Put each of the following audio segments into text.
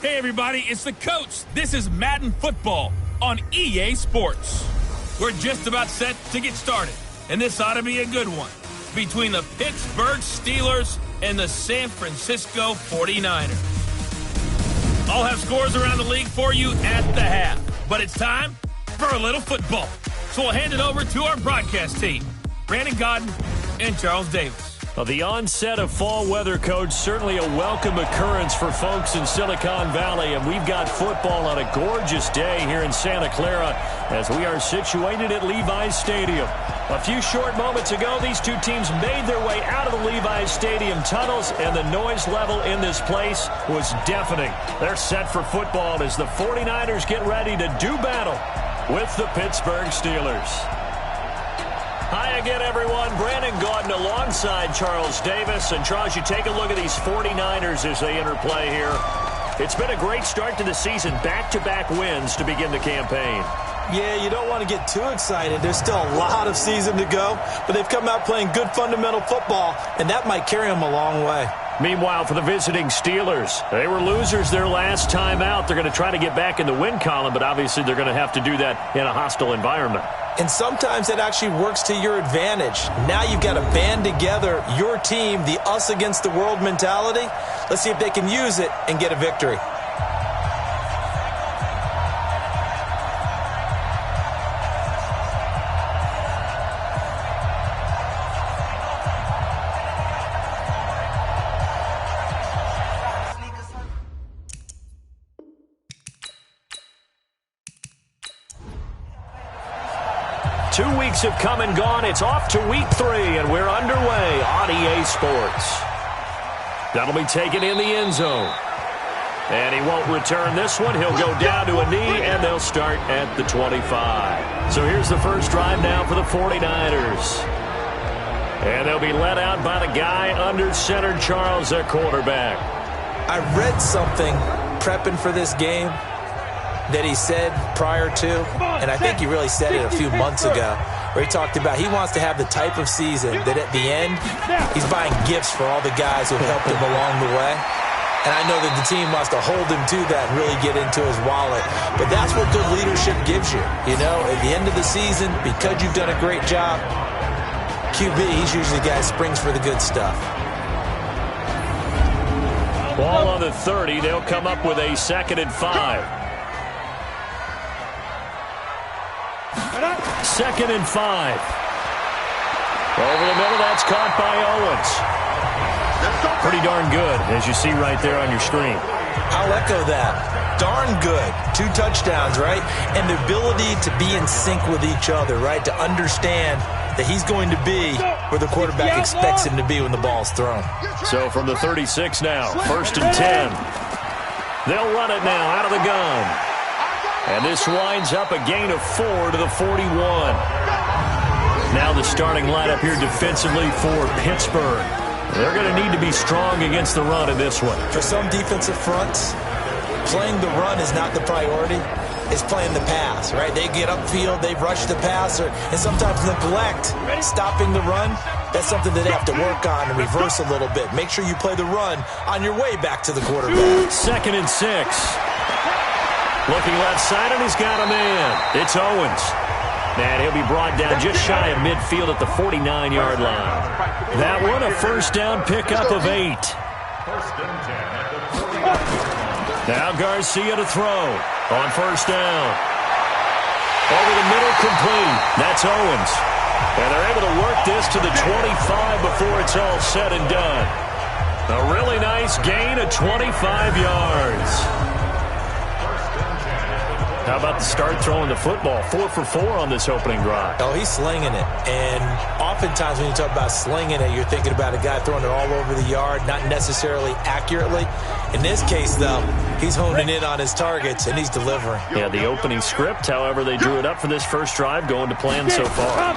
Hey everybody, it's the coach. This is Madden Football on EA Sports. We're just about set to get started, and this ought to be a good one. Between the Pittsburgh Steelers and the San Francisco 49ers. I'll have scores around the league for you at the half, but it's time for a little football. So we'll hand it over to our broadcast team, Brandon Godden and Charles Davis. Well, the onset of fall weather, Coach, certainly a welcome occurrence for folks in Silicon Valley, and we've got football on a gorgeous day here in Santa Clara as we are situated at Levi's Stadium. A few short moments ago, these two teams made their way out of the Levi's Stadium tunnels, and the noise level in this place was deafening. They're set for football as the 49ers get ready to do battle with the Pittsburgh Steelers. Hi again, everyone. Brandon Gaudin alongside Charles Davis. And, Charles, you take a look at these 49ers as they interplay here. It's been a great start to the season. Back-to-back wins to begin the campaign. Yeah, you don't want to get too excited. There's still a lot of season to go. But they've come out playing good fundamental football, and that might carry them a long way. Meanwhile, for the visiting Steelers, they were losers their last time out. They're going to try to get back in the win column, but obviously they're going to have to do that in a hostile environment. And sometimes it actually works to your advantage. Now you've got to band together your team, the us against the world mentality. Let's see if they can use it and get a victory. Two weeks have come and gone. It's off to week 3, and we're underway on EA Sports. That'll be taken in the end zone. And he won't return this one. He'll go down to a knee, and they'll start at the 25. So here's the first drive now for the 49ers. And they'll be led out by the guy under center, Charles, their quarterback. I read something prepping for this game that he said prior to, and I think he really said it a few months ago, where he talked about he wants to have the type of season that at the end, he's buying gifts for all the guys who have helped him along the way. And I know that the team wants to hold him to that and really get into his wallet. But that's what good leadership gives you. You know, at the end of the season, because you've done a great job, QB, he's usually the guy who springs for the good stuff. Ball on the 30. They'll come up with a 2nd and 5. 2nd and 5. Over the middle, that's caught by Owens. Pretty darn good, as you see right there on your screen. I'll echo that. Darn good. 2 touchdowns, right? And the ability to be in sync with each other, right? To understand that he's going to be where the quarterback expects him to be when the ball's thrown. So from the 36 now, 1st and 10. They'll run it now out of the gun. And this winds up a gain of 4 to the 41. Now the starting lineup here defensively for Pittsburgh. They're going to need to be strong against the run in this one. For some defensive fronts, playing the run is not the priority. It's playing the pass, right? They get upfield, they rush the passer, and sometimes neglect stopping the run. That's something that they have to work on and reverse a little bit. Make sure you play the run on your way back to the quarterback. 2nd and 6. Looking left side, and he's got a man. It's Owens. And he'll be brought down just shy of midfield at the 49-yard line. That one, a first down pickup of 8. Now Garcia to throw on first down. Over the middle, complete. That's Owens. And they're able to work this to the 25 before it's all said and done. A really nice gain of 25 yards. How about the start throwing the football? 4 for 4 on this opening drive. Oh, he's slinging it. And oftentimes when you talk about slinging it, you're thinking about a guy throwing it all over the yard, not necessarily accurately. In this case, though, he's honing in on his targets, and he's delivering. Yeah, the opening script, however, they drew it up for this first drive, going to plan so far.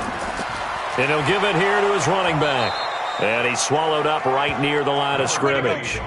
And he'll give it here to his running back. And he's swallowed up right near the line of scrimmage.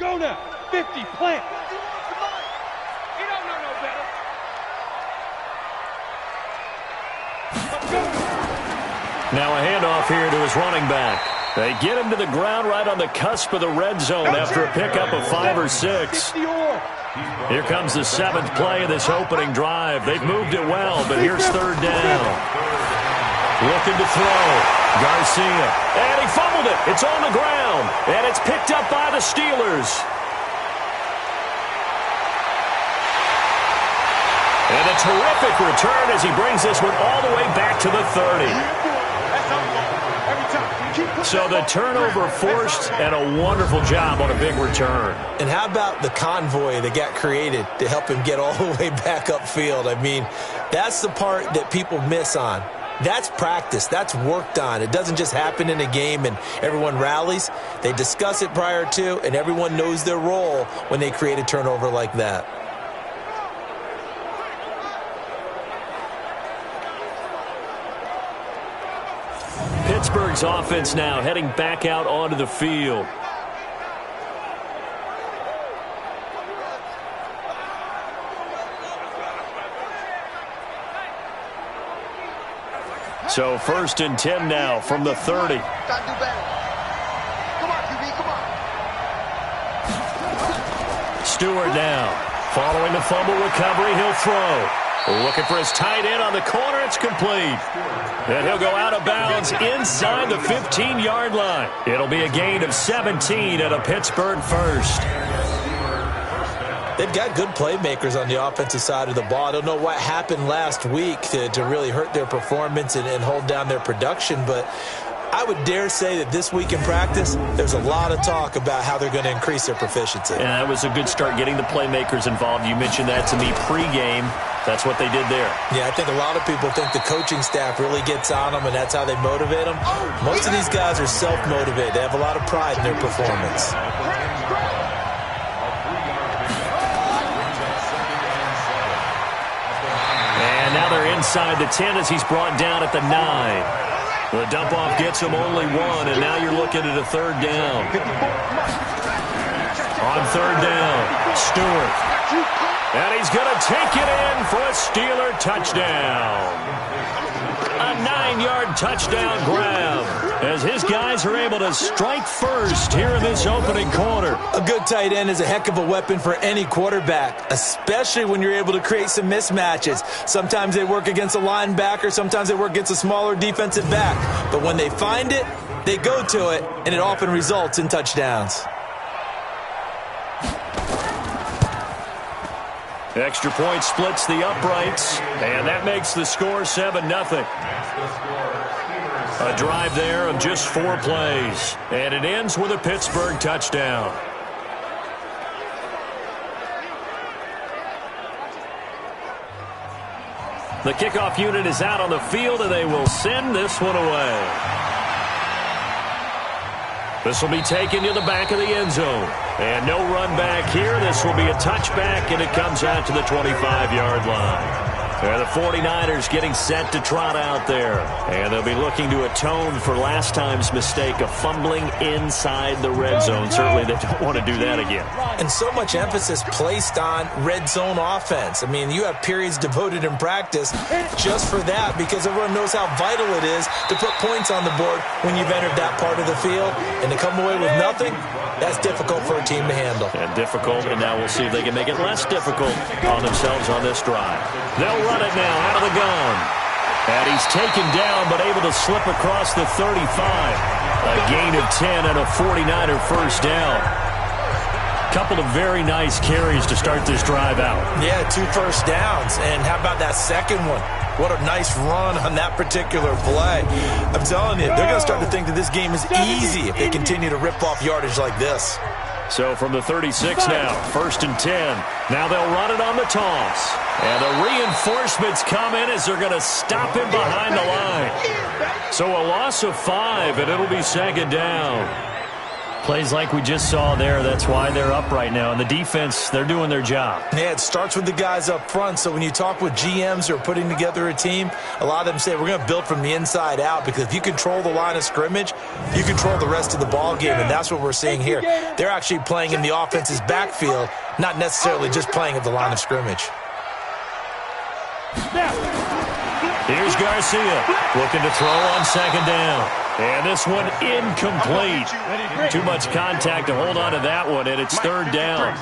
go now. 50, plant. You don't know no better. Now a handoff here to his running back. They get him to the ground right on the cusp of the red zone after a pickup of 5 or 6. Here comes the 7th play of this opening drive. They've moved it well, but here's 3rd down. Looking to throw. Garcia. And he fumbled it. It's on the ground. And it's picked up by the Steelers. And a terrific return as he brings this one all the way back to the 30. So the turnover forced and a wonderful job on a big return. And how about the convoy that got created to help him get all the way back upfield? I mean, that's the part that people miss on. That's practice. That's worked on. It doesn't just happen in a game and everyone rallies. They discuss it prior to, and everyone knows their role when they create a turnover like that. Pittsburgh's offense now heading back out onto the field. So 1st and 10 now from the 30. Come on, QB, come on. Stewart now. Following the fumble recovery, he'll throw. Looking for his tight end on the corner. It's complete. And he'll go out of bounds inside the 15-yard line. It'll be a gain of 17 at a Pittsburgh first. They've got good playmakers on the offensive side of the ball. I don't know what happened last week to really hurt their performance and hold down their production, but I would dare say that this week in practice, there's a lot of talk about how they're going to increase their proficiency. And that was a good start getting the playmakers involved. You mentioned that to me pregame. That's what they did there. Yeah, I think a lot of people think the coaching staff really gets on them, and that's how they motivate them. Most of these guys are self-motivated. They have a lot of pride in their performance. And now they're inside the 10 as he's brought down at the 9. The dump-off gets him only 1, and now you're looking at a 3rd down. On 3rd down, Stewart. And he's going to take it in for a Steeler touchdown. A 9-yard touchdown grab as his guys are able to strike first here in this opening quarter. A good tight end is a heck of a weapon for any quarterback, especially when you're able to create some mismatches. Sometimes they work against a linebacker, sometimes they work against a smaller defensive back. But when they find it, they go to it, and it often results in touchdowns. Extra point splits the uprights, and that makes the score 7-0. A drive there of just 4 plays, and it ends with a Pittsburgh touchdown. The kickoff unit is out on the field, and they will send this one away. This will be taken to the back of the end zone. And no run back here. This will be a touchback, and it comes out to the 25-yard line. And the 49ers getting set to trot out there. And they'll be looking to atone for last time's mistake of fumbling inside the red zone. Certainly they don't want to do that again. And so much emphasis placed on red zone offense. I mean, you have periods devoted in practice just for that because everyone knows how vital it is to put points on the board when you've entered that part of the field. And to come away with nothing, that's difficult for a team to handle. And difficult, and now we'll see if they can make it less difficult on themselves on this drive. They'll run it now out of the gun. And he's taken down but able to slip across the 35. A gain of 10 and a 49er first down. Couple of very nice carries to start this drive out. Yeah, 2 first downs. And how about that second one? What a nice run on that particular play. I'm telling you, they're going to start to think that this game is easy if they continue to rip off yardage like this. So from the 36 now, 1st and 10. Now they'll run it on the toss. And the reinforcements come in as they're going to stop him behind the line. So a loss of 5, and it'll be 2nd down. Plays like we just saw there, that's why they're up right now. And the defense, they're doing their job. Yeah, it starts with the guys up front. So when you talk with GMs who are putting together a team, a lot of them say we're going to build from the inside out, because if you control the line of scrimmage, you control the rest of the ball game, and that's what we're seeing here. They're actually playing in the offense's backfield, not necessarily just playing at the line of scrimmage. Here's Garcia looking to throw on second down. And this one incomplete. Too much contact to hold on to that one, and it's third down.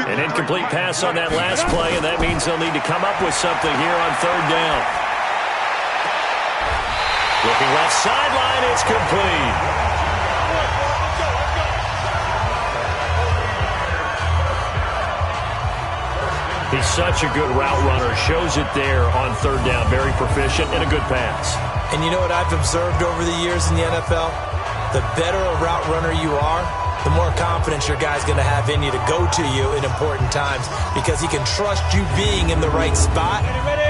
An incomplete pass on that last play, and that means they'll need to come up with something here on third down. Looking left sideline, it's complete. He's such a good route runner. Shows it there on third down. Very proficient and a good pass. And you know what I've observed over the years in the NFL? The better a route runner you are, the more confidence your guy's going to have in you to go to you in important times, because he can trust you being in the right spot,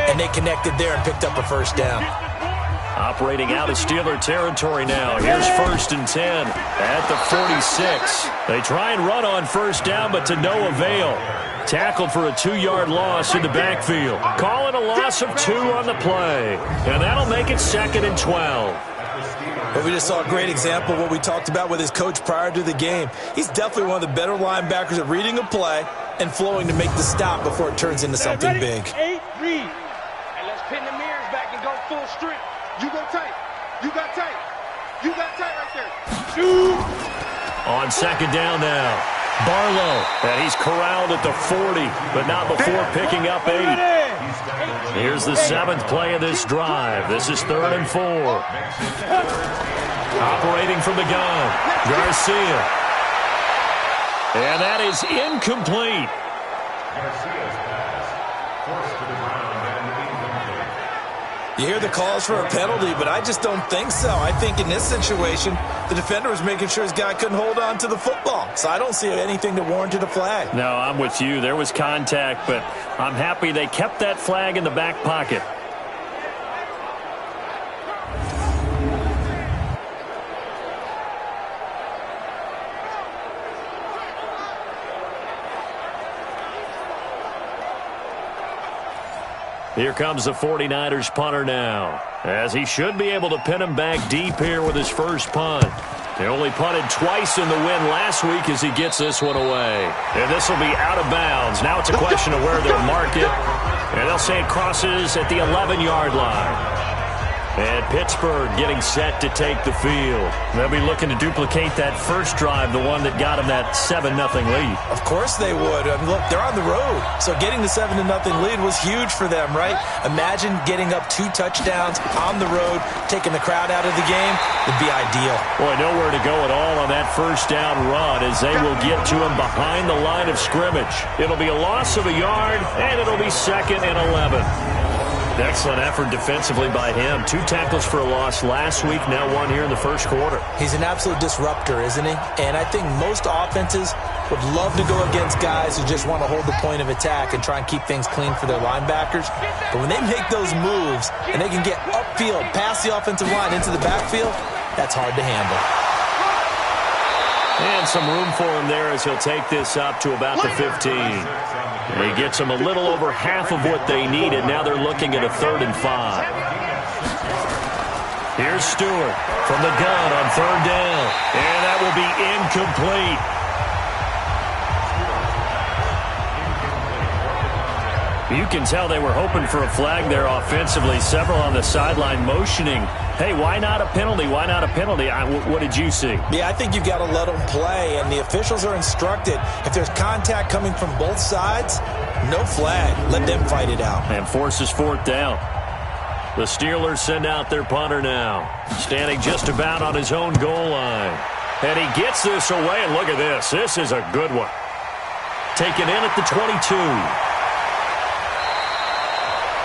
and they connected there and picked up a first down. Operating out of Steeler territory now. Here's 1st and 10 at the 46. They try and run on first down, but to no avail. Tackled for a 2-yard loss in the backfield. Calling a loss of 2 on the play. And that'll make it 2nd and 12. But we just saw a great example of what we talked about with his coach prior to the game. He's definitely one of the better linebackers at reading a play and flowing to make the stop before it turns into something big. 8, read. And let's pin the mirrors back and go full strength. You go tight. You got tight. You got tight right there. Shoot. On second down now. Barlow, and he's corralled at the 40, but not before picking up 8. Here's the 7th play of this drive. This is 3rd and 4. Operating from the gun, Garcia. And that is incomplete. You hear the calls for a penalty, but I just don't think so. I think in this situation, the defender was making sure his guy couldn't hold on to the football. So I don't see anything that warranted a flag. No, I'm with you. There was contact, but I'm happy they kept that flag in the back pocket. Here comes the 49ers punter now, as he should be able to pin him back deep here with his first punt. He only punted twice in the win last week as he gets this one away. And this will be out of bounds. Now it's a question of where they'll mark it. And they'll say it crosses at the 11-yard line. And Pittsburgh getting set to take the field. They'll be looking to duplicate that first drive, the one that got them that 7-0 lead. Of course they would. I mean, look, they're on the road. So getting the 7-0 lead was huge for them, right? Imagine getting up 2 touchdowns on the road, taking the crowd out of the game. Would be ideal. Boy, nowhere to go at all on that first down run, as they will get to him behind the line of scrimmage. It'll be a loss of a yard, and it'll be 2nd and 11. Excellent effort defensively by him. 2 tackles for a loss last week, now 1 here in the first quarter. He's an absolute disruptor, isn't he? And I think most offenses would love to go against guys who just want to hold the point of attack and try and keep things clean for their linebackers. But when they make those moves and they can get upfield, past the offensive line into the backfield, that's hard to handle. And some room for him there as he'll take this up to about the 15. And he gets them a little over half of what they needed. Now they're looking at a 3rd and 5. Here's Stewart from the gun on 3rd down. And that will be incomplete. You can tell they were hoping for a flag there offensively. Several on the sideline motioning. Hey, why not a penalty? Why not a penalty? What did you see? Yeah, I think you've got to let them play, and the officials are instructed. If there's contact coming from both sides, no flag. Let them fight it out. And forces 4th down. The Steelers send out their punter now, standing just about on his own goal line. And he gets this away, and look at this. This is a good one. Taken in at the 22.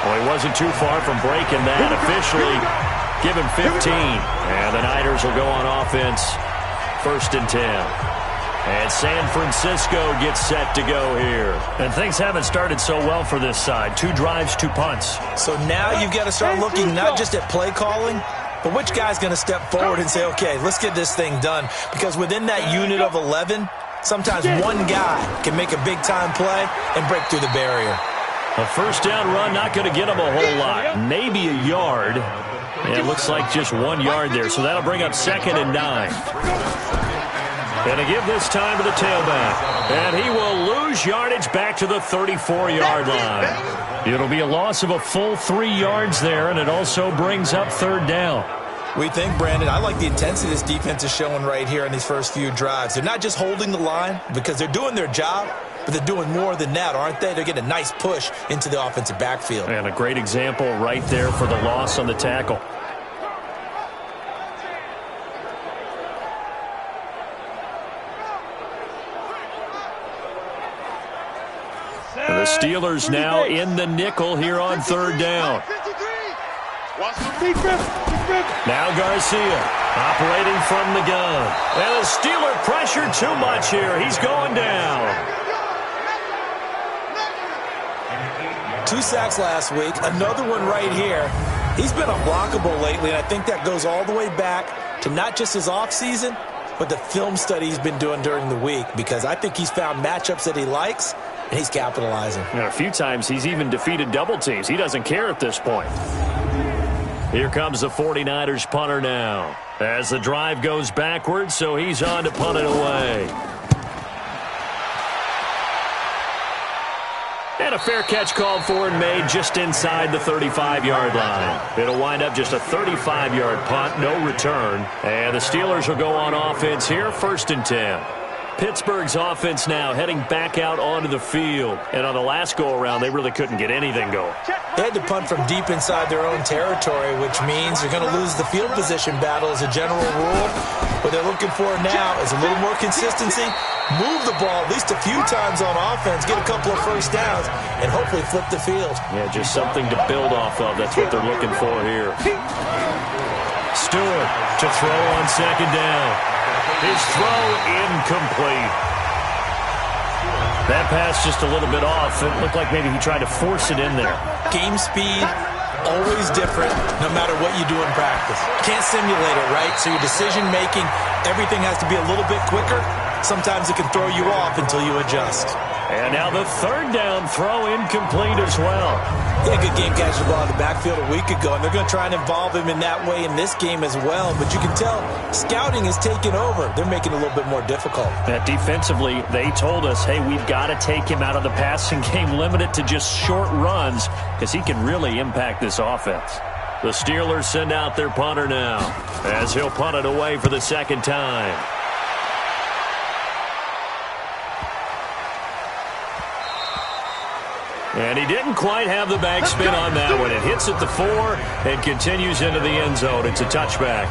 Well, he wasn't too far from breaking that. Officially, give him 15. And the Niners will go on offense, 1st and 10. And San Francisco gets set to go here. And things haven't started so well for this side. 2 drives, 2 punts. So now you've got to start looking not just at play calling, But which guy's going to step forward and say, okay, let's get this thing done? Because within that unit of 11, sometimes one guy can make a big-time play and break through the barrier. A first down run, not going to get him a whole lot. Maybe a yard. And it looks like just 1 yard there. So that'll bring up 2nd and 9. And to give this time to the tailback. And he will lose yardage back to the 34-yard line. It'll be a loss of a full 3 yards there, and it also brings up 3rd down. We think, Brandon, I like the intensity this defense is showing right here in these first few drives. They're not just holding the line because they're doing their job, but they're doing more than that, aren't they? They're getting a nice push into the offensive backfield. And a great example right there for the loss on the tackle. The Steelers now in the nickel here on 3rd down. Now Garcia operating from the gun. And the Steeler pressure too much here. He's going down. 2 sacks last week. Another one right here. He's been unblockable lately, and I think that goes all the way back to not just his offseason, but the film study he's been doing during the week, because I think he's found matchups that he likes, and he's capitalizing. And a few times he's even defeated double teams. He doesn't care at this point. Here comes the 49ers punter now. As the drive goes backwards, so he's on to punt it away. And a fair catch called for and made just inside the 35-yard line. It'll wind up just a 35-yard punt, no return. And the Steelers will go on offense here, 1st and 10. Pittsburgh's offense now heading back out onto the field. And on the last go-around, they really couldn't get anything going. They had to punt from deep inside their own territory, which means you're going to lose the field position battle as a general rule. What they're looking for now is a little more consistency, move the ball at least a few times on offense, get a couple of first downs, and hopefully flip the field. Yeah, just something to build off of. That's what they're looking for here. Stewart to throw on 2nd down. His throw incomplete. That pass just a little bit off. It looked like maybe he tried to force it in there. Game speed, always different no matter what you do in practice. You can't simulate it, right? So your decision-making, everything has to be a little bit quicker. Sometimes it can throw you off until you adjust. And now the 3rd down throw incomplete as well. He had a good game catching the ball in the backfield a week ago, and they're going to try and involve him in that way in this game as well. But you can tell scouting is taking over. They're making it a little bit more difficult. Defensively, they told us, hey, we've got to take him out of the passing game, limit it to just short runs, because he can really impact this offense. The Steelers send out their punter now, as he'll punt it away for the 2nd time. And he didn't quite have the backspin on that one. It hits at the 4 and continues into the end zone. It's a touchback.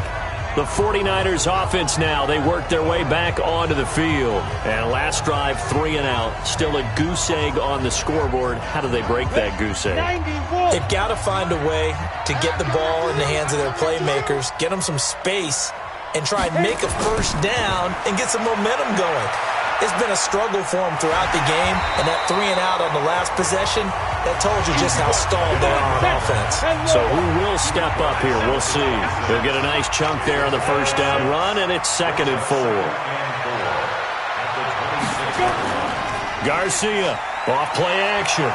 The 49ers offense now, they work their way back onto the field. And last drive, 3 and out. Still a goose egg on the scoreboard. How do they break that goose egg? They've got to find a way to get the ball in the hands of their playmakers, get them some space, and try and make a first down and get some momentum going. It's been a struggle for them throughout the game, and that 3 and out on the last possession, that told you just how stalled they are on offense. So who will step up here? We'll see. They'll get a nice chunk there on the first down run, and it's 2nd and 4. Garcia, off play action.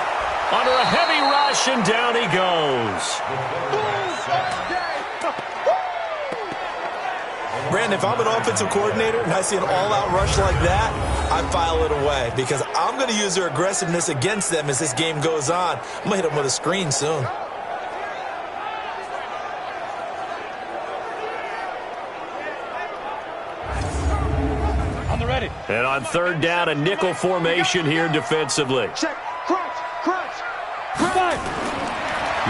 Under a heavy rush, and down he goes. Brandon, if I'm an offensive coordinator and I see an all-out rush like that, I file it away because I'm going to use their aggressiveness against them as this game goes on. I'm going to hit them with a screen soon. On the ready. And on 3rd down, a nickel formation here defensively. Check. Crunch. Five.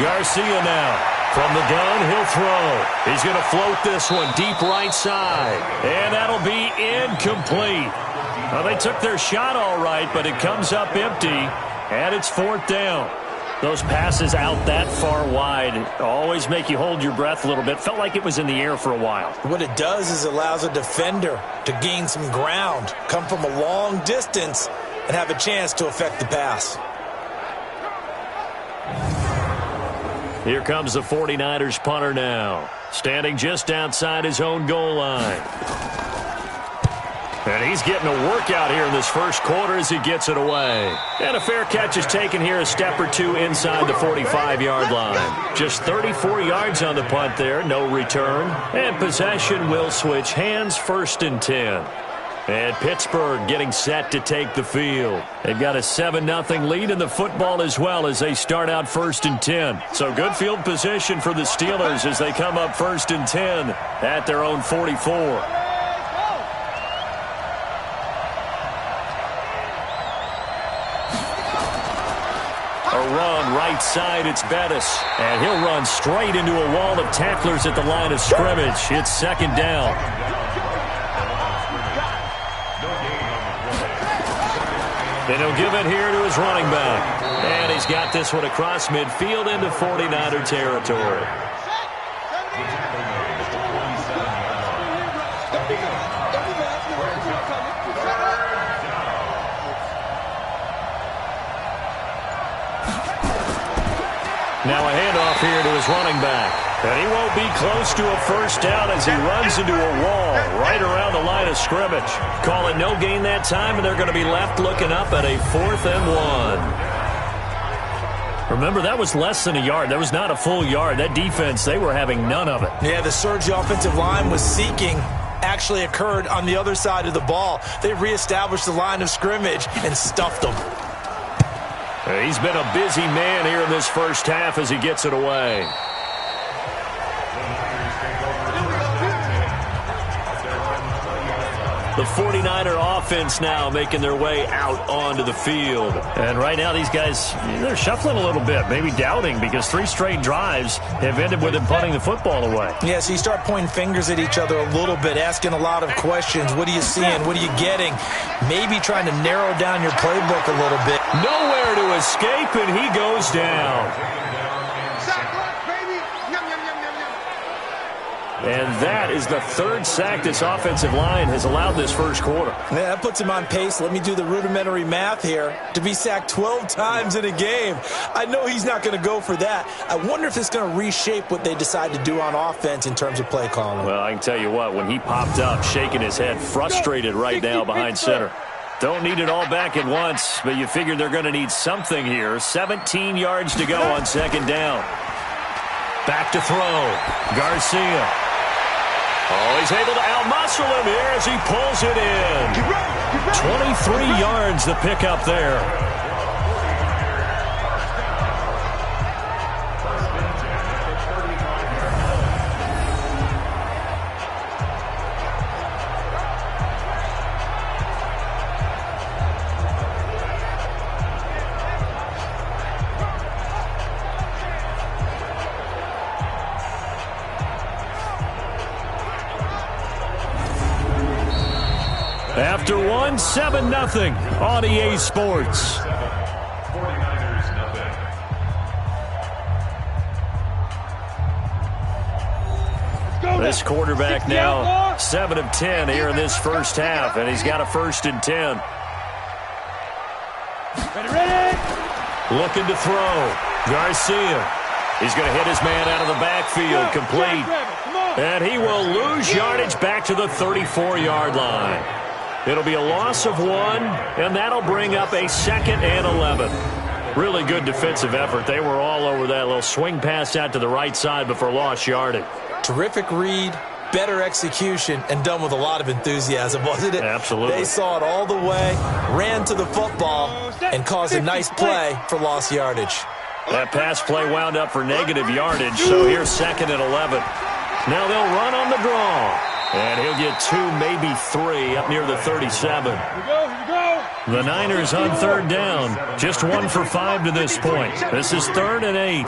Garcia now. From the gun, he'll throw. He's going to float this one deep right side. And that'll be incomplete. Well, they took their shot all right, but it comes up empty. And it's 4th down. Those passes out that far wide always make you hold your breath a little bit. Felt like it was in the air for a while. What it does is it allows a defender to gain some ground, come from a long distance, and have a chance to affect the pass. Here comes the 49ers punter now, standing just outside his own goal line. And he's getting a workout here in this first quarter as he gets it away. And a fair catch is taken here a step or two inside the 45-yard line. Just 34 yards on the punt there, no return. And possession will switch hands, 1st and 10. And Pittsburgh getting set to take the field. They've got a 7-0 lead in the football as well as they start out 1st and 10. So good field position for the Steelers as they come up 1st and 10 at their own 44. A run right side, it's Bettis. And he'll run straight into a wall of tacklers at the line of scrimmage. It's 2nd down. And he'll give it here to his running back. And he's got this one across midfield into 49er territory. Now a handoff here to his running back. And he won't be close to a first down as he runs into a wall right around the line of scrimmage. Call it no gain that time, and they're going to be left looking up at a 4th and 1. Remember, that was less than a yard. That was not a full yard. That defense, they were having none of it. Yeah, the surge the offensive line was seeking actually occurred on the other side of the ball. They reestablished the line of scrimmage and stuffed them. He's been a busy man here in this first half as he gets it away. The 49er offense now making their way out onto the field. And right now these guys, they're shuffling a little bit, maybe doubting, because 3 straight drives have ended with them punting the football away. Yeah, so you start pointing fingers at each other a little bit, asking a lot of questions. What are you seeing? What are you getting? Maybe trying to narrow down your playbook a little bit. Nowhere to escape, and he goes down. And that is the 3rd sack this offensive line has allowed this first quarter. Yeah, that puts him on pace. Let me do the rudimentary math here. To be sacked 12 times in a game. I know he's not going to go for that. I wonder if it's going to reshape what they decide to do on offense in terms of play calling. Well, I can tell you what, when he popped up, shaking his head, frustrated right now behind center. Don't need it all back at once, but you figure they're going to need something here. 17 yards to go on 2nd down. Back to throw. Garcia. Oh, he's able to outmuscle him here as he pulls it in. 23 yards the pickup there. After 7-0 on EA Sports. This quarterback now 7 of 10 here in this first half, and he's got a 1st and 10. Looking to throw. Garcia. He's going to hit his man out of the backfield, complete. And he will lose yardage back to the 34-yard line. It'll be a loss of 1, and that'll bring up a 2nd and 11. Really good defensive effort. They were all over that little swing pass out to the right side before lost yardage. Terrific read, better execution, and done with a lot of enthusiasm, wasn't it? Absolutely. They saw it all the way, ran to the football, and caused a nice play for lost yardage. That pass play wound up for negative yardage, so here's 2nd and 11. Now they'll run on the draw. And he'll get 2, maybe 3 up near the 37. The Niners on 3rd down. Just 1 for 5 to this point. This is 3rd and 8.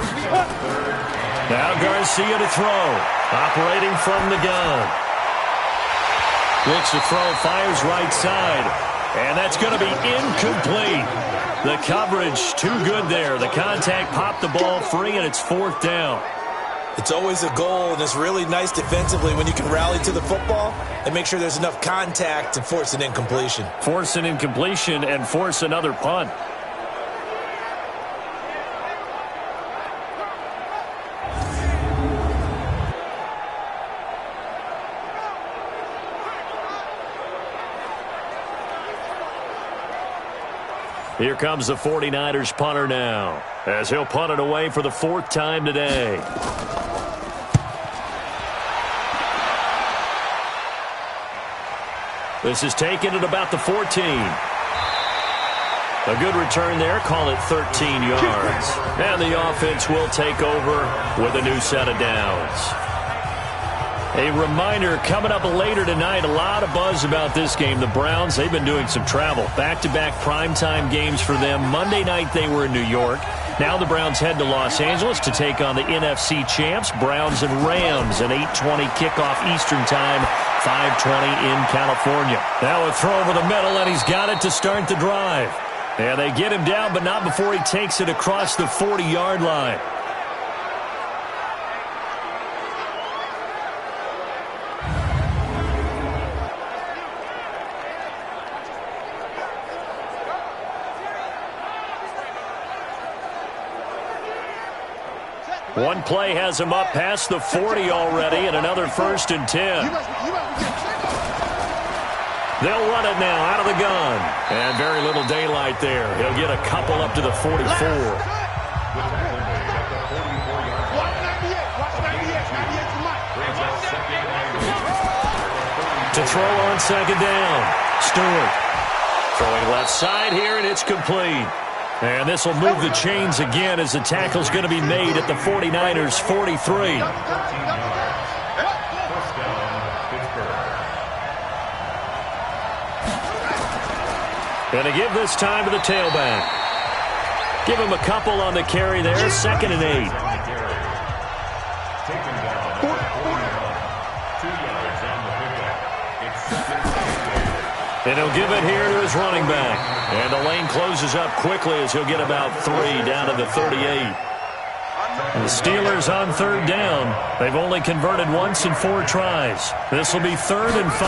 Now Garcia to throw. Operating from the gun. Looks to throw, fires right side. And that's going to be incomplete. The coverage too good there. The contact popped the ball free, and it's 4th down. It's always a goal, and it's really nice defensively when you can rally to the football and make sure there's enough contact to force an incompletion. Force an incompletion and force another punt. Here comes the 49ers punter now, as he'll punt it away for the 4th time today. This is taken at about the 14. A good return there. Call it 13 yards. And the offense will take over with a new set of downs. A reminder, coming up later tonight, a lot of buzz about this game. The Browns, they've been doing some travel. Back-to-back primetime games for them. Monday night they were in New York. Now the Browns head to Los Angeles to take on the NFC champs, Browns and Rams, an 8:20 kickoff Eastern time, 5:20 in California. Now a throw over the middle, and he's got it to start the drive. And they get him down, but not before he takes it across the 40-yard line. One play has him up past the 40 already, and another 1st and 10. They'll run it now out of the gun. And very little daylight there. He'll get a couple up to the 44. To throw on 2nd down. Stewart throwing left side here, and it's complete. And this will move the chains again as the tackle's going to be made at the 49ers' 43. Going to give this time to the tailback. Give him a couple on the carry there. 2nd and 8. And he'll give it here to his running back. And the lane closes up quickly as he'll get about 3 down to the 38. And the Steelers on 3rd down. They've only converted once in 4 tries. This will be 3rd and 5.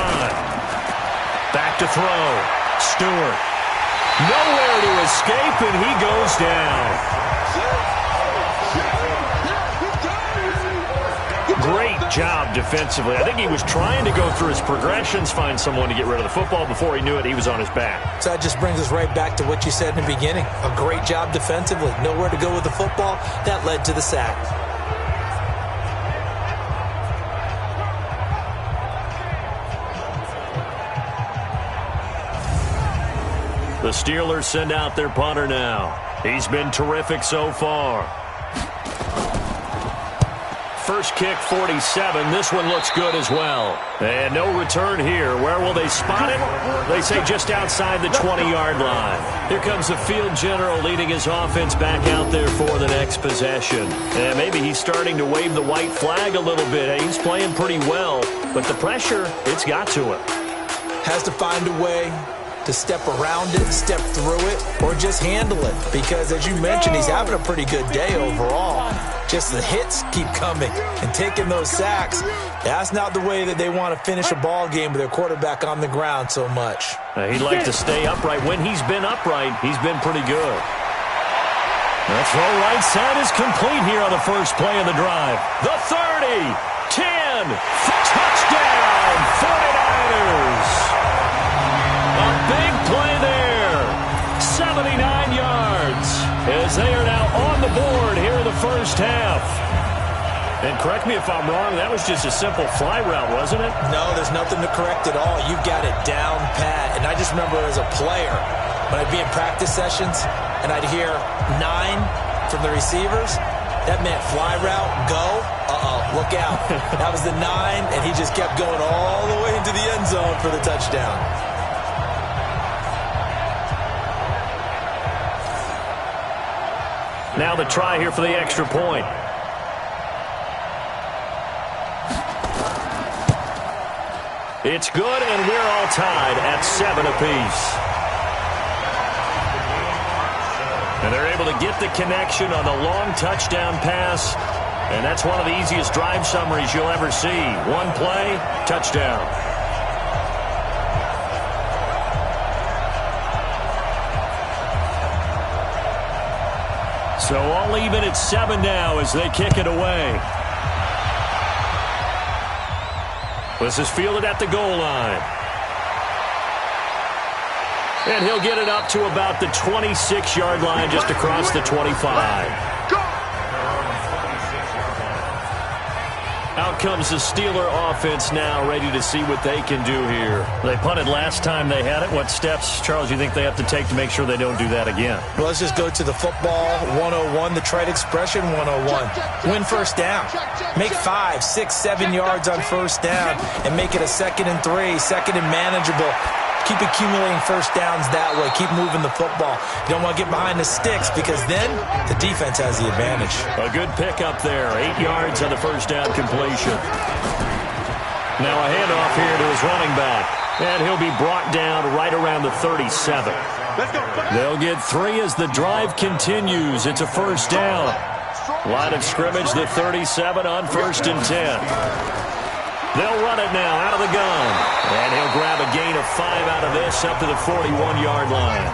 Back to throw. Stewart. Nowhere to escape, and he goes down. Great job defensively. I think he was trying to go through his progressions, find someone to get rid of the football. Before he knew it, he was on his back. So that just brings us right back to what you said in the beginning. A great job defensively. Nowhere to go with the football. That led to the sack. The Steelers send out their punter now. He's been terrific so far. First kick, 47. This one looks good as well. And no return here. Where will they spot it? They say just outside the 20-yard line. Here comes the field general leading his offense back out there for the next possession. And maybe he's starting to wave the white flag a little bit. He's playing pretty well, but the pressure, it's got to him. Has to find a way to step around it, step through it, or just handle it. Because as you mentioned, he's having a pretty good day overall. Just the hits keep coming and taking those sacks. That's not the way that they want to finish a ball game with their quarterback on the ground so much. He'd like to stay upright. When he's been upright, he's been pretty good. The throw right side is complete here on the first play of the drive. The 30, 10, touchdown, 49ers. A big play there, 79 yards, as they are now on the board here in the first half. And correct me if I'm wrong, that was just a simple fly route, wasn't it? No, there's nothing to correct at all. You've got it down pat. And I just remember as a player, when I'd be in practice sessions and I'd hear 9 from the receivers, that meant fly route, go, look out. That was the 9, and he just kept going all the way into the end zone for the touchdown. Now the try here for the extra point. It's good, and we're all tied at 7 apiece. And they're able to get the connection on the long touchdown pass. And that's one of the easiest drive summaries you'll ever see. One play, touchdown. So all even at 7 now as they kick it away. This is fielded at the goal line. And he'll get it up to about the 26-yard line just across the 25. Out comes the Steeler offense now, ready to see what they can do here. They punted last time they had it. What steps, Charles, you think they have to take to make sure they don't do that again? Well, let's just go to the football 101, the trite expression 101. Win first down. Make 5, 6, 7 yards on first down and make it a 2nd and 3, 2nd and manageable. Keep accumulating first downs that way. Keep moving the football. You don't want to get behind the sticks because then the defense has the advantage. A good pickup there. 8 yards on the first down completion. Now a handoff here to his running back. And he'll be brought down right around the 37. They'll get 3 as the drive continues. It's a first down. Line of scrimmage, the 37 on 1st and 10. They'll run it now out of the gun. And he'll grab a gain of 5 out of this up to the 41-yard line.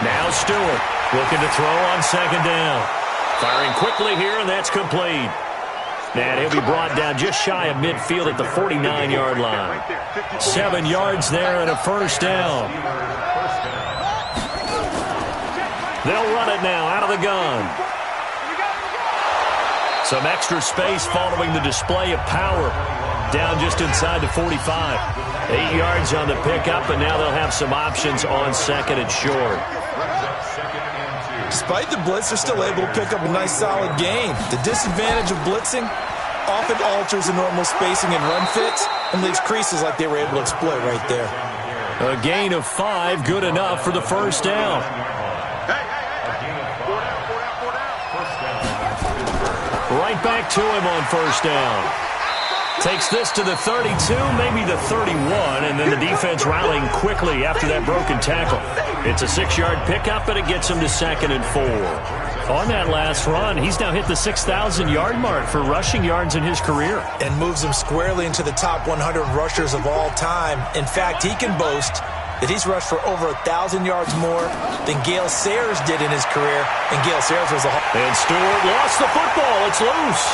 Now Stewart looking to throw on 2nd down. Firing quickly here, and that's complete. And he'll be brought down just shy of midfield at the 49-yard line. 7 yards there and a first down. They'll run it now out of the gun. Some extra space following the display of power. Down just inside the 45. 8 yards on the pickup, and now they'll have some options on 2nd and short. Despite the blitz, they're still able to pick up a nice solid gain. The disadvantage of blitzing often alters the normal spacing and run fits and leaves creases like they were able to exploit right there. A gain of 5, good enough for the first down. Right back to him on first down. Takes this to the 32, maybe the 31, and then the defense rallying quickly after that broken tackle. It's a 6-yard pickup, and it gets him to 2nd and 4. On that last run, he's now hit the 6,000-yard mark for rushing yards in his career. And moves him squarely into the top 100 rushers of all time. In fact, he can boast that he's rushed for over 1,000 yards more than Gale Sayers did in his career, and Gale Sayers was a... And Stewart lost the football. It's loose.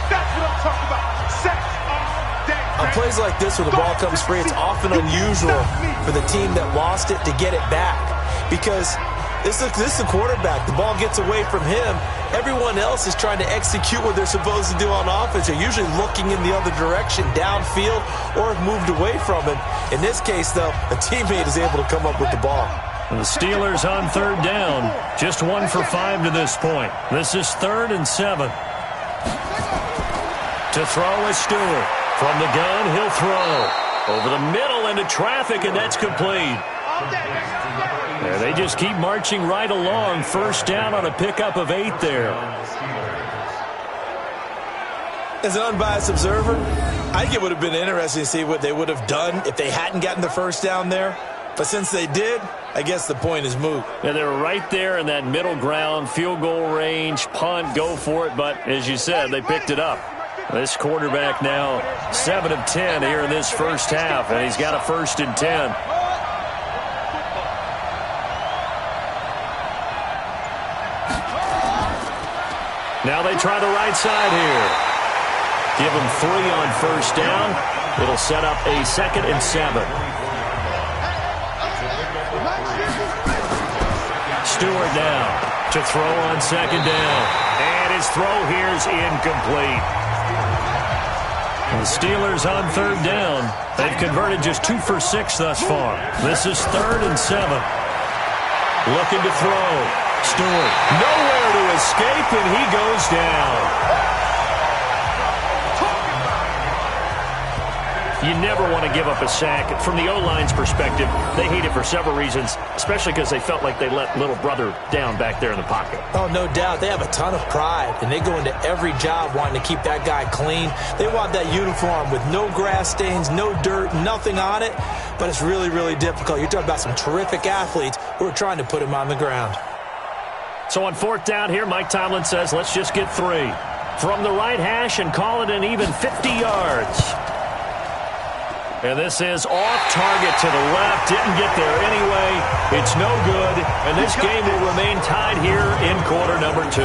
That's what I'm talking about. Sex all day. On plays like this where the ball comes free, it's often unusual for the team that lost it to get it back because this is the quarterback. The ball gets away from him. Everyone else is trying to execute what they're supposed to do on offense. They're usually looking in the other direction, downfield, or have moved away from him. In this case, though, a teammate is able to come up with the ball. The Steelers on 3rd down. Just 1 for 5 to this point. This is 3rd and 7. To throw is Stewart. From the gun, he'll throw. Over the middle into traffic, and that's complete. Yeah, they just keep marching right along. First down on a pickup of 8 there. As an unbiased observer, I think it would have been interesting to see what they would have done if they hadn't gotten the first down there. But since they did, I guess the point is moot. Yeah, they were right there in that middle ground, field goal range, punt, go for it. But as you said, they picked it up. This quarterback now 7 of 10 here in this first half, and he's got a 1st and 10. Now they try the right side here. Give him 3 on first down. It'll set up a 2nd and 7. Stewart now to throw on 2nd down. And his throw here is incomplete. The Steelers on 3rd down. They've converted just 2 for 6 thus far. This is 3rd and 7. Looking to throw. Stewart nowhere to escape, and he goes down. You never want to give up a sack. From the O-line's perspective, they hate it for several reasons, especially because they felt like they let little brother down back there in the pocket. Oh, no doubt. They have a ton of pride, and they go into every job wanting to keep that guy clean. They want that uniform with no grass stains, no dirt, nothing on it, but it's really, really difficult. You're talking about some terrific athletes who are trying to put him on the ground. So on 4th down here, Mike Tomlin says, let's just get 3. From the right hash and call it an even 50 yards. And this is off target to the left. Didn't get there anyway. It's no good. And this game will remain tied here in quarter number 2.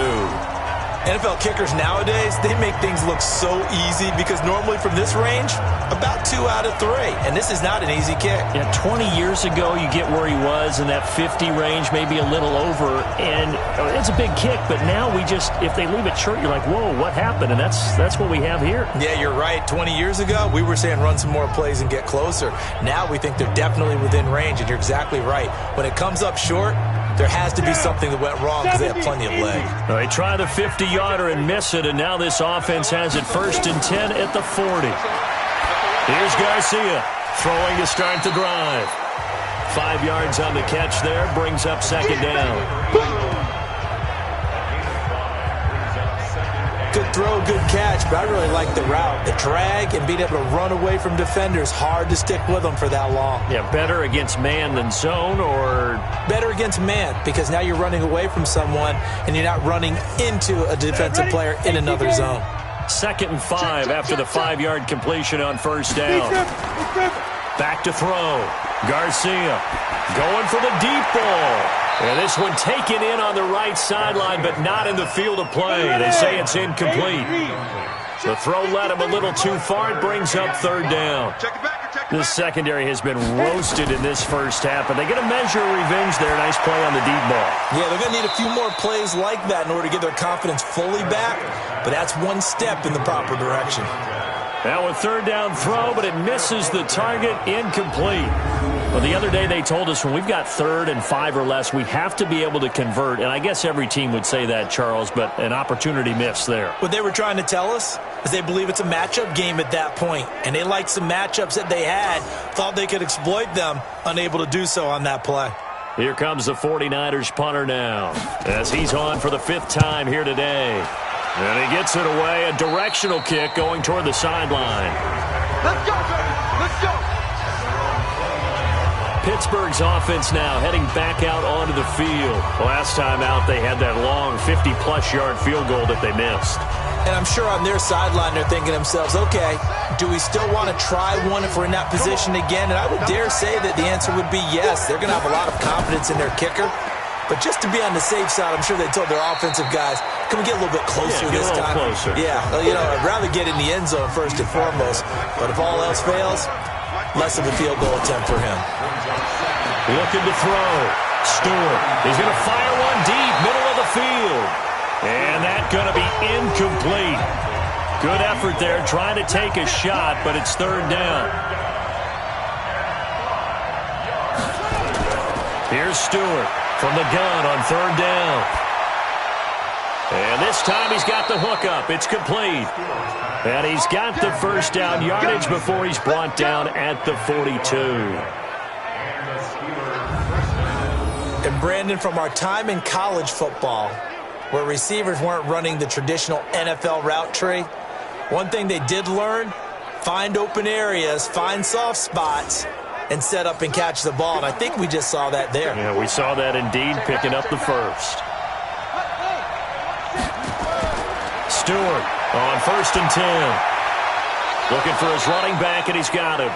NFL kickers nowadays, they make things look so easy because normally from this range, about 2 out of 3. And this is not an easy kick. Yeah, 20 years ago, you get where he was in that 50 range, maybe a little over. And it's a big kick, but now we just, if they leave it short, you're like, whoa, what happened? And that's what we have here. Yeah, you're right. 20 years ago, we were saying run some more plays and get closer. Now we think they're definitely within range, and you're exactly right. When it comes up short, there has to be something that went wrong because they have plenty of leg. They try the 50-yarder and miss it, and now this offense has it 1st and 10 at the 40. Here's Garcia throwing to start the drive. 5 yards on the catch there, brings up 2nd down. Good throw, good catch, but I really like the route. The drag and being able to run away from defenders, hard to stick with them for that long. Yeah, better against man than zone, or? Better against man, because now you're running away from someone and you're not running into a defensive player in another zone. 2nd and 5 after the 5-yard completion on 1st down. Back to throw. Garcia going for the deep ball. And this one taken in on the right sideline, but not in the field of play. They say it's incomplete. The throw led him a little too far. It brings up 3rd down. This secondary has been roasted in this first half, but they get a measure of revenge there. Nice play on the deep ball. Yeah, they're going to need a few more plays like that in order to get their confidence fully back, but that's one step in the proper direction. Now a 3rd down throw, but it misses the target, incomplete. Well, the other day they told us when we've got 3rd and 5 or less, we have to be able to convert. And I guess every team would say that, Charles, but an opportunity missed there. What they were trying to tell us is they believe it's a matchup game at that point. And they liked some matchups that they had, thought they could exploit them, unable to do so on that play. Here comes the 49ers punter now, as he's on for the 5th time here today. And he gets it away, a directional kick going toward the sideline. Let's go, baby. Let's go. Pittsburgh's offense now heading back out onto the field. Last time out, they had that long 50-plus-yard field goal that they missed. And I'm sure on their sideline they're thinking to themselves, okay, do we still want to try one if we're in that position again? And I would dare say that the answer would be yes. They're going to have a lot of confidence in their kicker. But just to be on the safe side, I'm sure they told their offensive guys, can we get a little bit closer this time? Closer. Yeah, you know, I'd rather get in the end zone first and foremost. But if all else fails, less of a field goal attempt for him. Looking to throw. Stewart. He's going to fire one deep, middle of the field. And that's going to be incomplete. Good effort there, trying to take a shot, but it's 3rd down. Here's Stewart from the gun on 3rd down. And this time he's got the hookup. It's complete. And he's got the 1st down yardage before he's brought down at the 42. And Brandon, from our time in college football, where receivers weren't running the traditional NFL route tree, one thing they did learn, find open areas, find soft spots, and set up and catch the ball. And I think we just saw that there. Yeah, we saw that indeed, picking up the 1st. Stewart on 1st and 10. Looking for his running back, and he's got him.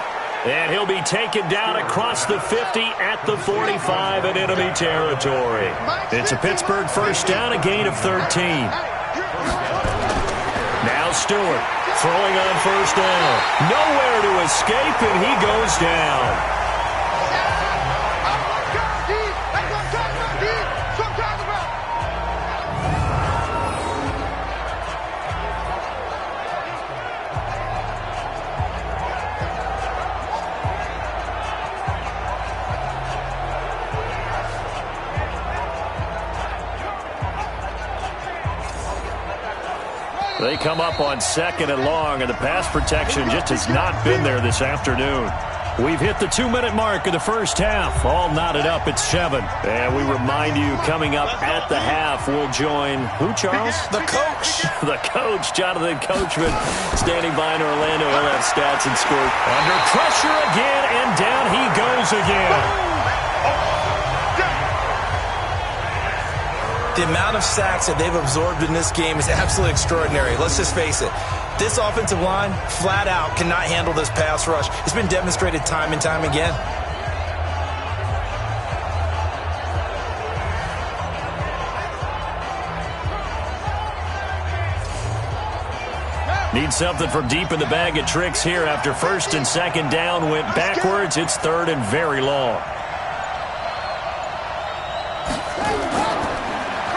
And he'll be taken down across the 50 at the 45 in enemy territory. It's a Pittsburgh 1st down, a gain of 13. Now Stewart throwing on 1st down. Nowhere to escape, and he goes down. They come up on 2nd and long, and the pass protection just has not been there this afternoon. We've hit the 2-minute mark of the first half. All knotted up at 7. And we remind you, coming up at the half, we'll join who, Charles? The coach. The coach, Jonathan Coachman, standing by in Orlando. He'll have stats and score. Under pressure again, and down he goes again. The amount of sacks that they've absorbed in this game is absolutely extraordinary. Let's just face it. This offensive line, flat out, cannot handle this pass rush. It's been demonstrated time and time again. Need something from deep in the bag of tricks here after first and second down went backwards. It's third and very long.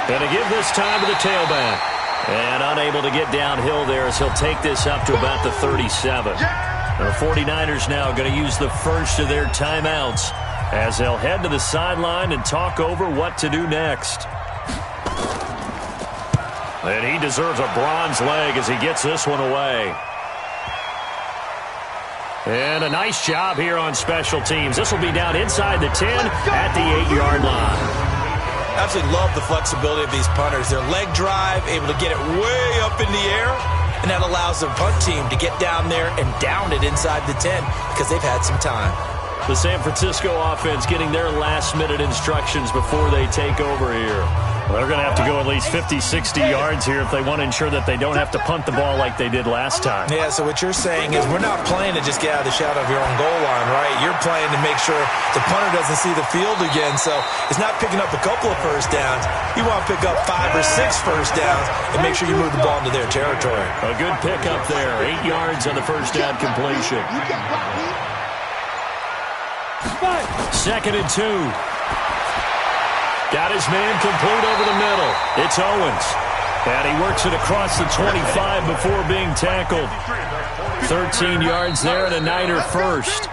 And to give this time to the tailback. And unable to get downhill there as he'll take this up to about the 37. The 49ers now going to use the first of their timeouts as they'll head to the sideline and talk over what to do next. And he deserves a bronze leg as he gets this one away. And a nice job here on special teams. This will be down inside the 10 at the 8-yard line. Absolutely love the flexibility of these punters. Their leg drive, able to get it way up in the air, and that allows the punt team to get down there and down it inside the 10 because they've had some time. The San Francisco offense getting their last-minute instructions before they take over here. Well, they're going to have to go at least 50, 60 yards here if they want to ensure that they don't have to punt the ball like they did last time. Yeah, so what you're saying is we're not playing to just get out of the shadow of your own goal line, right? You're playing to make sure the punter doesn't see the field again. So it's not picking up a couple of first downs. You want to pick up 5 or 6 first downs and make sure you move the ball into their territory. A good pickup there. 8 yards on the first down completion. Second and 2. Got his man complete over the middle. It's Owens. And he works it across the 25 before being tackled. 13 yards there and a Niner first.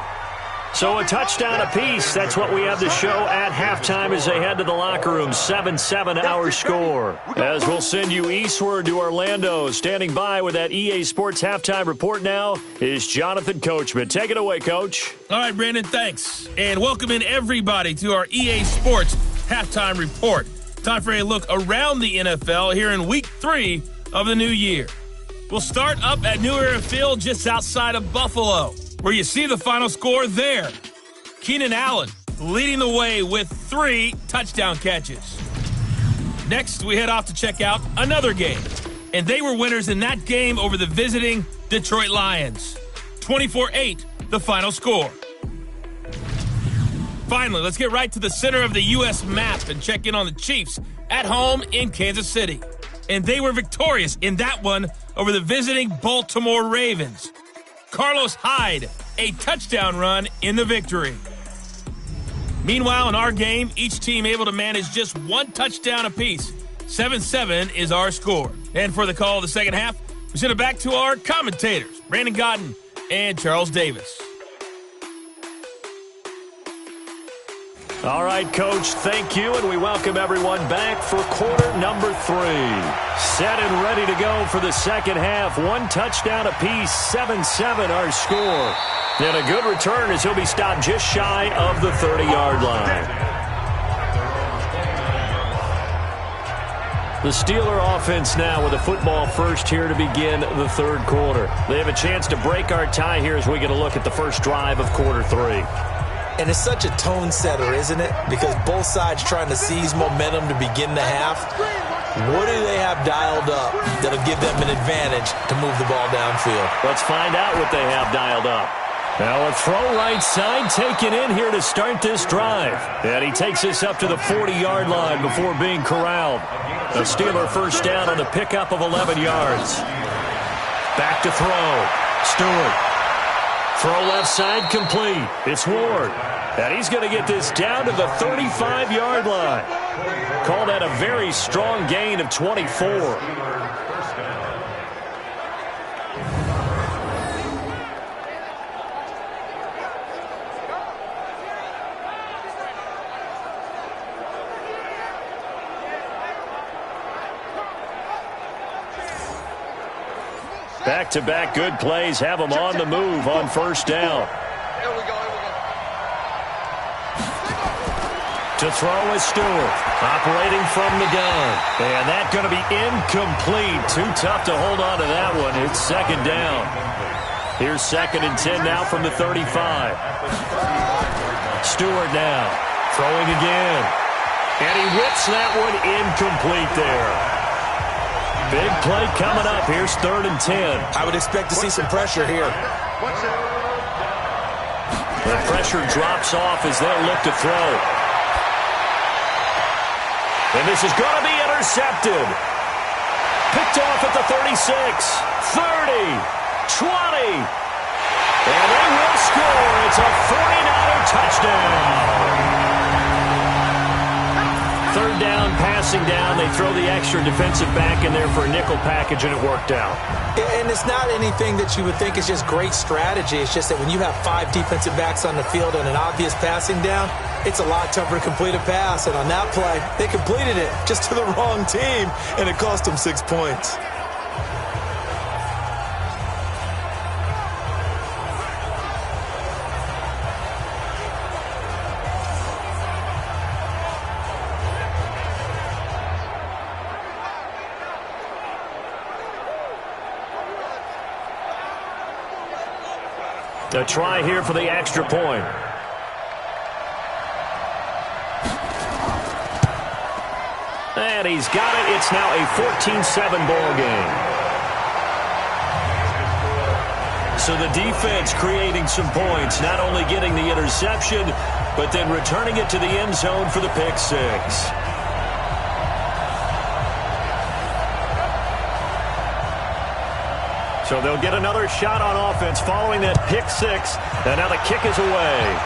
So a touchdown apiece. That's what we have to show at halftime as they head to the locker room. 7-7 our score. As we'll send you eastward to Orlando. Standing by with that EA Sports halftime report now is Jonathan Coachman. Take it away, Coach. All right, Brandon, thanks. And welcome in everybody to our EA Sports halftime report. Time for a look around the NFL here in week 3 of the new year. We'll start up at New Era Field just outside of Buffalo, where you see the final score there. Keenan Allen leading the way with 3 touchdown catches. Next, we head off to check out another game. And they were winners in that game over the visiting Detroit Lions. 24-8, the final score. Finally, let's get right to the center of the U.S. map and check in on the Chiefs at home in Kansas City. And they were victorious in that one over the visiting Baltimore Ravens. Carlos Hyde, a touchdown run in the victory. Meanwhile, in our game, each team able to manage just 1 touchdown apiece. 7-7 is our score. And for the call of the second half, we send it back to our commentators, Brandon Godden and Charles Davis. All right, Coach, thank you, and we welcome everyone back for quarter number 3. Set and ready to go for the second half. 1 touchdown apiece, 7-7 our score. And a good return as he'll be stopped just shy of the 30-yard line. The Steeler offense now with the football first here to begin the third quarter. They have a chance to break our tie here as we get a look at the first drive of quarter 3. And it's such a tone setter, isn't it? Because both sides trying to seize momentum to begin the half. What do they have dialed up that'll give them an advantage to move the ball downfield? Let's find out what they have dialed up. Now a throw right side taken in here to start this drive. And he takes this up to the 40-yard line before being corralled. A Steeler first down on the pickup of 11 yards. Back to throw. Stewart. Throw left side complete. It's Ward. And he's going to get this down to the 35-yard line. Call that a very strong gain of 24. Back-to-back good plays have them on the move on first down. Here we go. To throw is Stewart, operating from the gun. And that's going to be incomplete. Too tough to hold on to that one. It's second down. Here's 2nd and 10 now from the 35. Stewart now, throwing again. And he whips that one incomplete there. Big play coming up. Here's 3rd and 10. I would expect to see some pressure here. The pressure drops off as they'll look to throw. And this is going to be intercepted. Picked off at the 36, 30, 20. And they will score. It's a 49er touchdown. 3rd down, passing down. They throw the extra defensive back in there for a nickel package, and it worked out. And it's not anything that you would think is just great strategy. It's just that when you have 5 defensive backs on the field and an obvious passing down, it's a lot tougher to complete a pass. And on that play, they completed it just to the wrong team, and it cost them 6 points. A try here for the extra point. And he's got it. It's now a 14-7 ball game. So the defense creating some points, not only getting the interception, but then returning it to the end zone for the pick 6. So they'll get another shot on offense following that pick 6. And now the kick is away.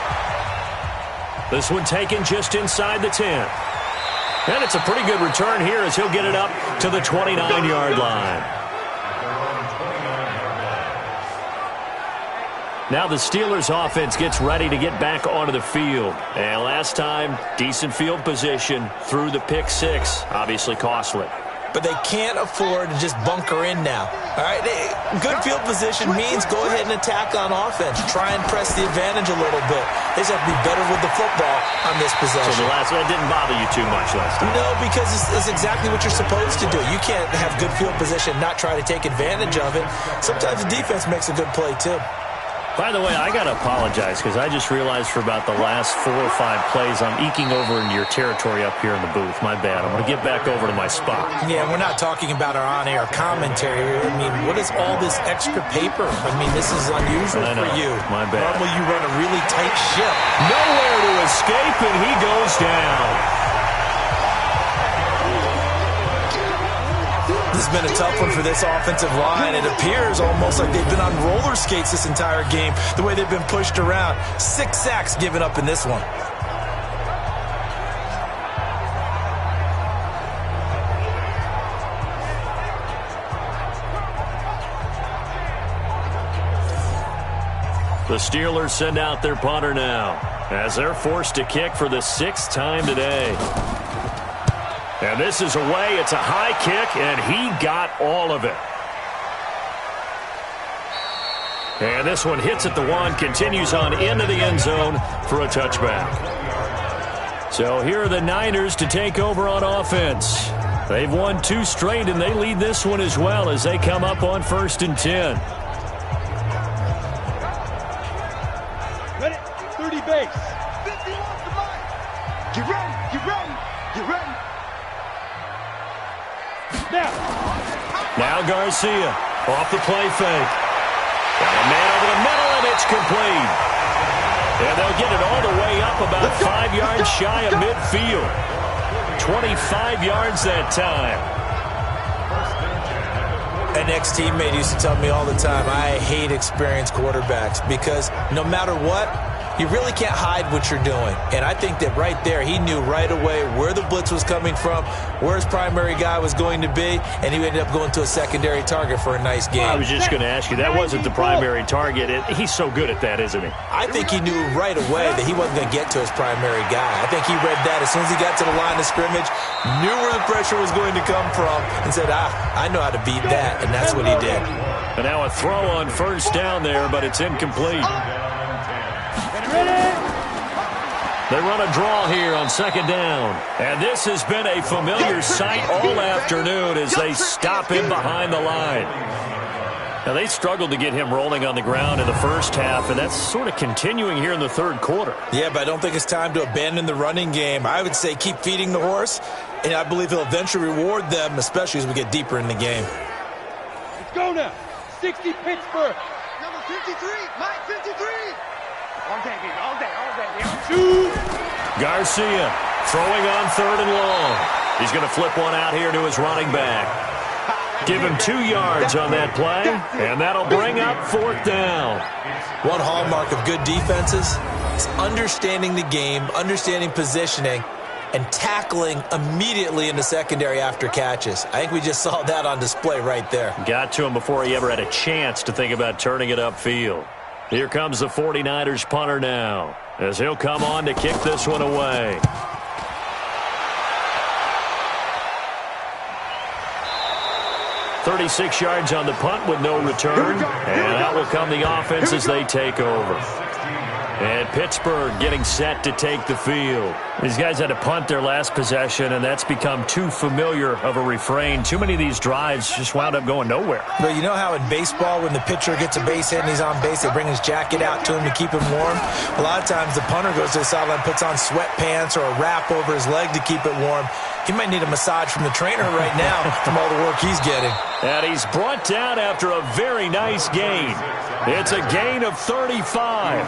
This one taken just inside the 10. And it's a pretty good return here as he'll get it up to the 29-yard line. Now the Steelers offense gets ready to get back onto the field. And last time, decent field position through the pick 6. Obviously costly. But they can't afford to just bunker in now. All right, good field position means go ahead and attack on offense. Try and press the advantage a little bit. They just have to be better with the football on this possession. So the last one didn't bother you too much last time? No, because it's exactly what you're supposed to do. You can't have good field position, not try to take advantage of it. Sometimes the defense makes a good play, too. By the way, I got to apologize because I just realized for about the last 4 or 5 plays I'm eking over into your territory up here in the booth. My bad. I'm going to get back over to my spot. Yeah, we're not talking about our on-air commentary. I mean, what is all this extra paper? I mean, this is unusual for you. My bad. Normally you run a really tight ship. Nowhere to escape, and he goes down. This has been a tough one for this offensive line. It appears almost like they've been on roller skates this entire game, the way they've been pushed around. 6 sacks given up in this one. The Steelers send out their punter now as they're forced to kick for the 6th time today. And this is away. It's a high kick, and he got all of it. And this one hits at the 1, continues on into the end zone for a touchback. So here are the Niners to take over on offense. They've won 2 straight, and they lead this one as well as they come up on 1st and 10. Ready? 30 base. 50 off the line. Get ready. Get ready. Get ready. Now Garcia off the play fake. Got a man over the middle, and it's complete. And they'll get it all the way up about 5 yards shy of midfield. 25 yards that time. An ex-teammate used to tell me all the time, I hate experienced quarterbacks because no matter what, you really can't hide what you're doing. And I think that right there, he knew right away where the blitz was coming from, where his primary guy was going to be, and he ended up going to a secondary target for a nice game. I was just going to ask you, that wasn't the primary target. He's so good at that, isn't he? I think he knew right away that he wasn't going to get to his primary guy. I think he read that as soon as he got to the line of scrimmage, knew where the pressure was going to come from, and said, I know how to beat that, and that's what he did. And now a throw on 1st down there, but it's incomplete. They run a draw here on 2nd down. And this has been a familiar sight all afternoon as they stop him behind the line. Now, they struggled to get him rolling on the ground in the first half, and that's sort of continuing here in the third quarter. Yeah, but I don't think it's time to abandon the running game. I would say keep feeding the horse, and I believe he'll eventually reward them, especially as we get deeper in the game. Let's go now. 60 Pittsburgh. Number 53, Mike 53. All day, baby, all day. Shoot. Garcia throwing on 3rd and long. He's going to flip one out here to his running back. Give him 2 yards on that play, and that'll bring up 4th down. One hallmark of good defenses is understanding the game, understanding positioning, and tackling immediately in the secondary after catches. I think we just saw that on display right there. Got to him before he ever had a chance to think about turning it upfield. Here comes the 49ers punter now, as he'll come on to kick this one away. "36 yards on the punt with no return, and out will come the offense as they take over. And Pittsburgh getting set to take the field. These guys had to punt their last possession, and that's become too familiar of a refrain. Too many of these drives just wound up going nowhere. But you know how in baseball, when the pitcher gets a base hit and he's on base, they bring his jacket out to him to keep him warm? A lot of times the punter goes to the sideline, puts on sweatpants or a wrap over his leg to keep it warm. He might need a massage from the trainer right now from all the work he's getting. And he's brought down after a very nice gain. It's a gain of 35.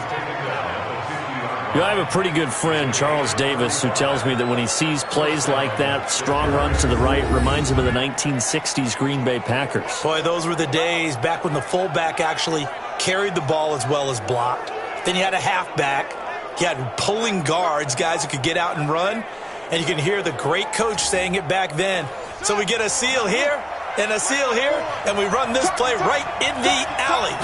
I have a pretty good friend, Charles Davis, who tells me that when he sees plays like that, strong runs to the right, reminds him of the 1960s Green Bay Packers. Boy, those were the days back when the fullback actually carried the ball as well as blocked. Then you had a halfback. You had pulling guards, guys who could get out and run. And you can hear the great coach saying it back then. So we get a seal here and a seal here, and we run this play right in the alley.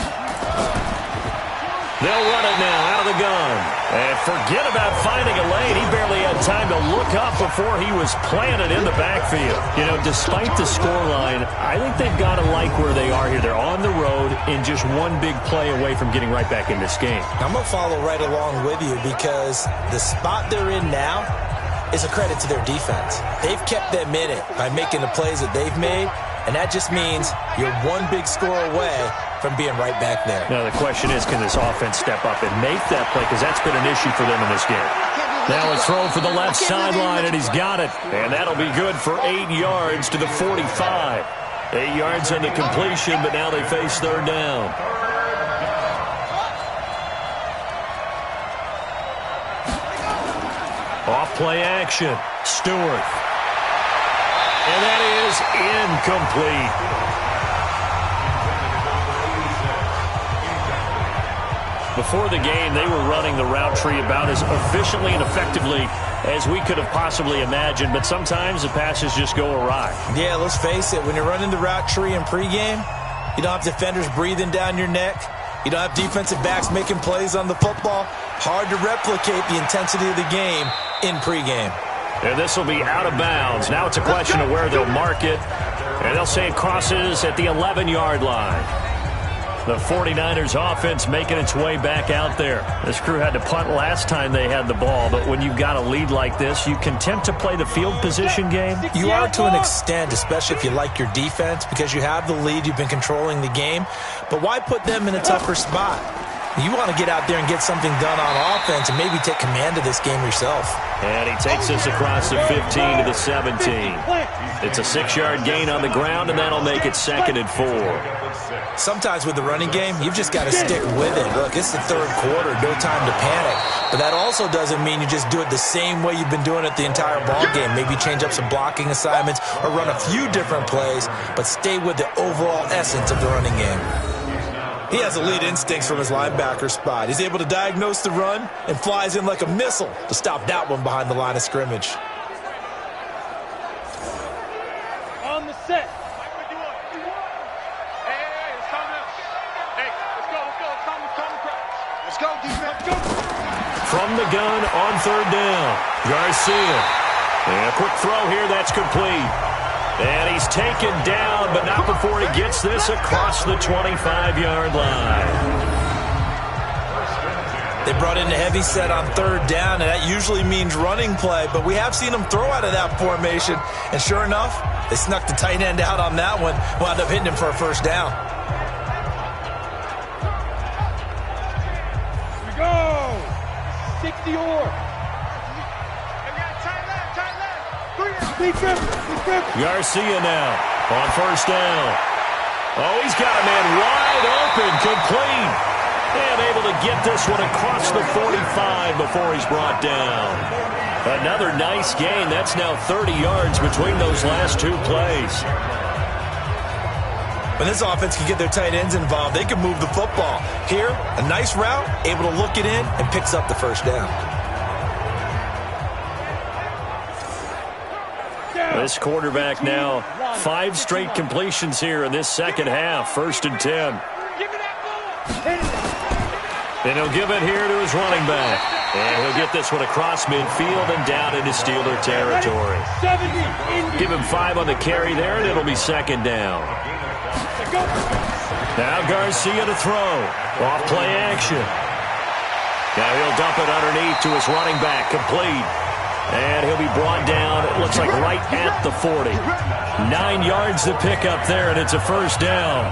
They'll run it now out of the gun. And forget about finding a lane. He barely had time to look up before he was planted in the backfield. You know, despite the scoreline, I think they've got to like where they are here. They're on the road and just one big play away from getting right back in this game. I'm going to follow right along with you because the spot they're in now is a credit to their defense. They've kept them in it by making the plays that they've made, and that just means you're one big score away from being right back there. Now the question is, can this offense step up and make that play? Because that's been an issue for them in this game. Now a throw for the left sideline, and he's got it. And that'll be good for 8 yards to the 45. 8 yards on the completion, but now they face 3rd down. Off play action. Stewart. And that is incomplete. Before the game, they were running the route tree about as efficiently and effectively as we could have possibly imagined, but sometimes the passes just go awry. Yeah, let's face it. When you're running the route tree in pregame, you don't have defenders breathing down your neck. You don't have defensive backs making plays on the football. Hard to replicate the intensity of the game in pregame. And this will be out of bounds. Now it's a question of where they'll mark it. And they'll say it crosses at the 11-yard line. The 49ers offense making its way back out there. This crew had to punt last time they had the ball, but when you've got a lead like this, you content to play the field position game? You are to an extent, especially if you like your defense, because you have the lead, you've been controlling the game. But why put them in a tougher spot? You want to get out there and get something done on offense and maybe take command of this game yourself. And he takes this across the 15 to the 17. It's a 6-yard gain on the ground, and that'll make it 2nd and 4. Sometimes with the running game, you've just got to stick with it. Look, it's the third quarter, no time to panic. But that also doesn't mean you just do it the same way you've been doing it the entire ball game. Maybe change up some blocking assignments or run a few different plays, but stay with the overall essence of the running game. He has elite instincts from his linebacker spot. He's able to diagnose the run and flies in like a missile to stop that one behind the line of scrimmage. On the set. Let's go, defense. Go. From the gun on 3rd down. Garcia. And a quick throw here. That's complete. And he's taken down, but not before he gets this across the 25-yard line. They brought in the heavy set on 3rd down, and that usually means running play, but we have seen them throw out of that formation. And sure enough, they snuck the tight end out on that one, wound up hitting him for a 1st down. 60 or. Garcia now on first down. Oh, he's got a man wide open, complete. And able to get this one across the 45 before he's brought down. Another nice gain. That's now 30 yards between those last two plays. When this offense can get their tight ends involved, they can move the football. Here, a nice route, able to look it in, and picks up the first down. This quarterback now, 5 straight completions here in this second half. 1st and 10. And he'll give it here to his running back. And he'll get this one across midfield and down into Steeler territory. Give him 5 on the carry there, and it'll be 2nd down. Now Garcia to throw. Off play action. Now he'll dump it underneath to his running back, complete. And he'll be brought down, it looks like right at the 40. 9 yards to pick up there, and it's a first down.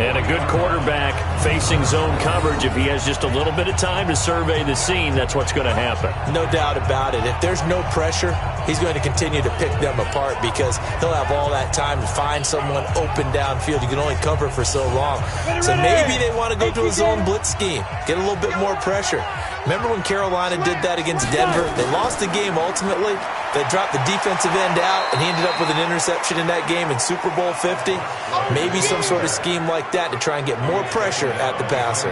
And a good quarterback facing zone coverage. If he has just a little bit of time to survey the scene, that's what's going to happen. No doubt about it. If there's no pressure, he's going to continue to pick them apart because he'll have all that time to find someone open downfield. You can only cover for so long. So maybe they want to go to a zone blitz scheme, get a little bit more pressure. Remember when Carolina did that against Denver? They lost the game ultimately. They dropped the defensive end out, and he ended up with an interception in that game in Super Bowl 50. Maybe some sort of scheme like that to try and get more pressure at the passer.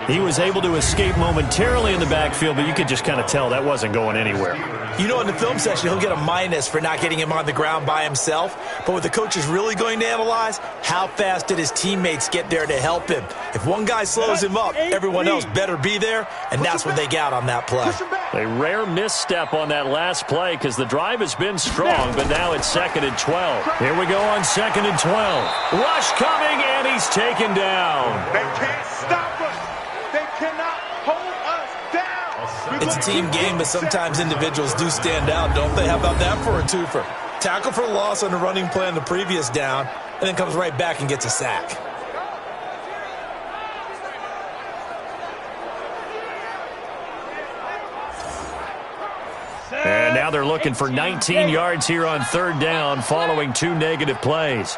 He was able to escape momentarily in the backfield, but you could just kind of tell that wasn't going anywhere. You know, in the film session, he'll get a minus for not getting him on the ground by himself. But what the coach is really going to analyze, how fast did his teammates get there to help him? If one guy slows him up, everyone else better be there, and that's what they got on that play. A rare misstep on that last play because the drive has been strong, but now it's 2nd and 12. Here we go on 2nd and 12. Rush coming, and he's taken down. They can't stop us. They cannot hold us down. It's a team game, but sometimes individuals do stand out, don't they? How about that for a twofer? Tackle for loss on the running play on the previous down, and then comes right back and gets a sack. And now they're looking for 19 yards here on 3rd down following 2 negative plays.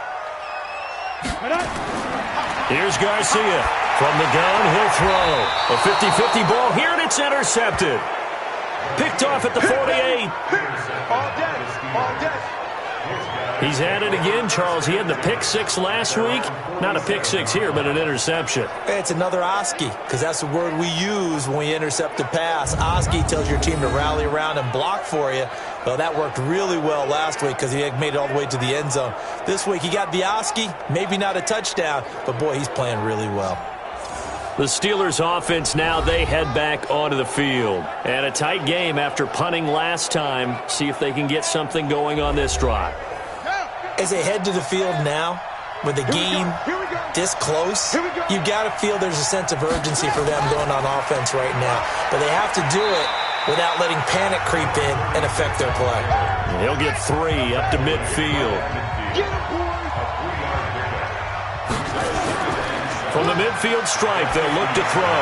Here's Garcia. From the gun, he'll throw. A 50-50 ball here, and it's intercepted. Picked off at the 48. All day. He's at it again, Charles. He had the pick 6 last week. Not a pick 6 here, but an interception. It's another Oski, because that's the word we use when we intercept a pass. Oski tells your team to rally around and block for you. Well, that worked really well last week because he had made it all the way to the end zone. This week he got the Oski, maybe not a touchdown, but boy, he's playing really well. The Steelers offense now, they head back onto the field. And a tight game after punting last time. See if they can get something going on this drive. As they head to the field now, with the game this close, you've got to feel there's a sense of urgency for them going on offense right now. But they have to do it without letting panic creep in and affect their play. He'll get 3 up to midfield. From the midfield stripe, they'll look to throw.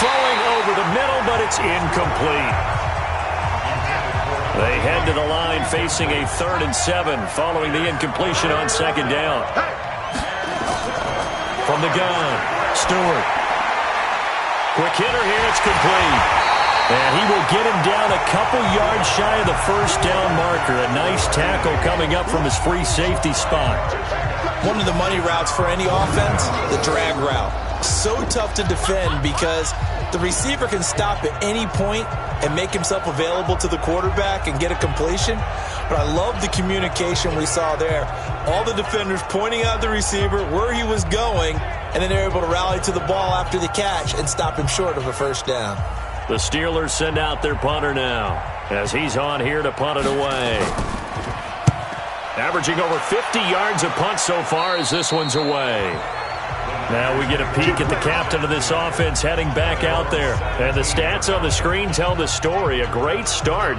Throwing over the middle, but it's incomplete. They head to the line facing a 3rd and 7 following the incompletion on 2nd down. From the gun, Stewart. Quick hitter here, it's complete. And he will get him down a couple yards shy of the 1st down marker. A nice tackle coming up from his free safety spot. One of the money routes for any offense, the drag route. So tough to defend because the receiver can stop at any point and make himself available to the quarterback and get a completion. But I love the communication we saw there. All the defenders pointing out the receiver, where he was going, and then they're able to rally to the ball after the catch and stop him short of a 1st down. The Steelers send out their punter now as he's on here to punt it away. Averaging over 50 yards a punt so far as this one's away. Now we get a peek at the captain of this offense heading back out there. And the stats on the screen tell the story. A great start.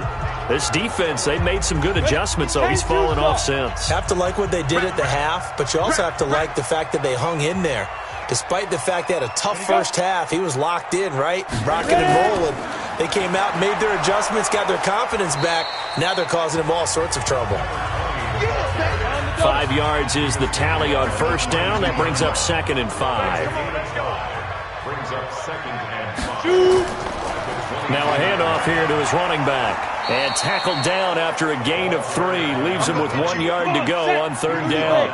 This defense, they made some good adjustments, so he's fallen off since. Have to like what they did at the half, but you also have to like the fact that they hung in there. Despite the fact they had a tough first half, he was locked in, right? Rocking and rolling. They came out, made their adjustments, got their confidence back. Now they're causing him all sorts of trouble. 5 yards is the tally on first down. That brings up 2nd and 5. Now a handoff here to his running back. And tackled down after a gain of 3. Leaves him with 1 yard to go on 3rd down.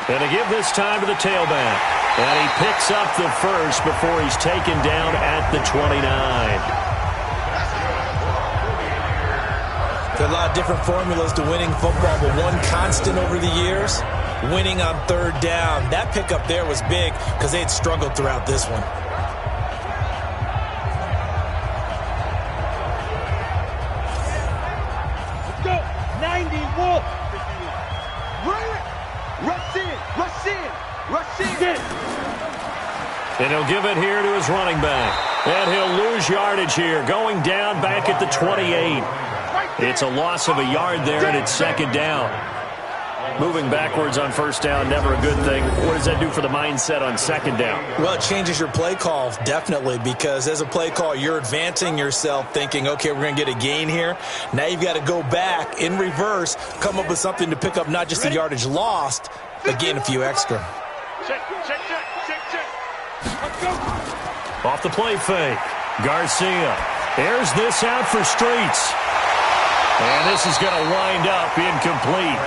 And to give this time to the tailback. And he picks up the first before he's taken down at the 29. There are a lot of different formulas to winning football, but one constant over the years, winning on 3rd down. That pickup there was big because they had struggled throughout this one. Let's go. 90 Wolf. Rush in. Rush in. Rush in. And he'll give it here to his running back. And he'll lose yardage here, going down back at the 28. It's a loss of a yard there, and it's 2nd down. Moving backwards on 1st down, never a good thing. What does that do for the mindset on 2nd down? Well, it changes your play call, definitely, because as a play call, you're advancing yourself thinking, okay, we're going to get a gain here. Now you've got to go back in reverse, come up with something to pick up not just the yardage lost, but gain a few extra. Check. Let's go. Off the play fake. Garcia airs this out for Streets. And this is going to wind up incomplete.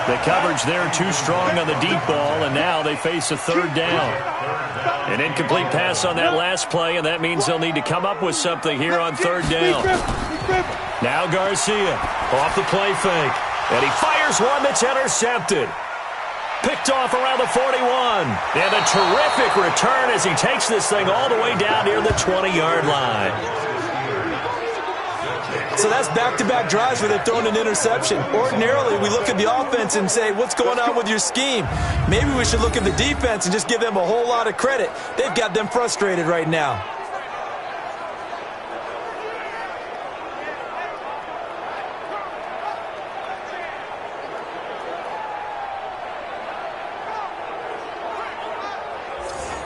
The coverage there too strong on the deep ball, and now they face a 3rd down. An incomplete pass on that last play, and that means they'll need to come up with something here on 3rd down. Now Garcia off the play fake, and he fires one that's intercepted. Picked off around the 41. And a terrific return as he takes this thing all the way down near the 20-yard line. So that's back-to-back drives where they're throwing an interception. Ordinarily, we look at the offense and say, what's going on with your scheme? Maybe we should look at the defense and just give them a whole lot of credit. They've got them frustrated right now.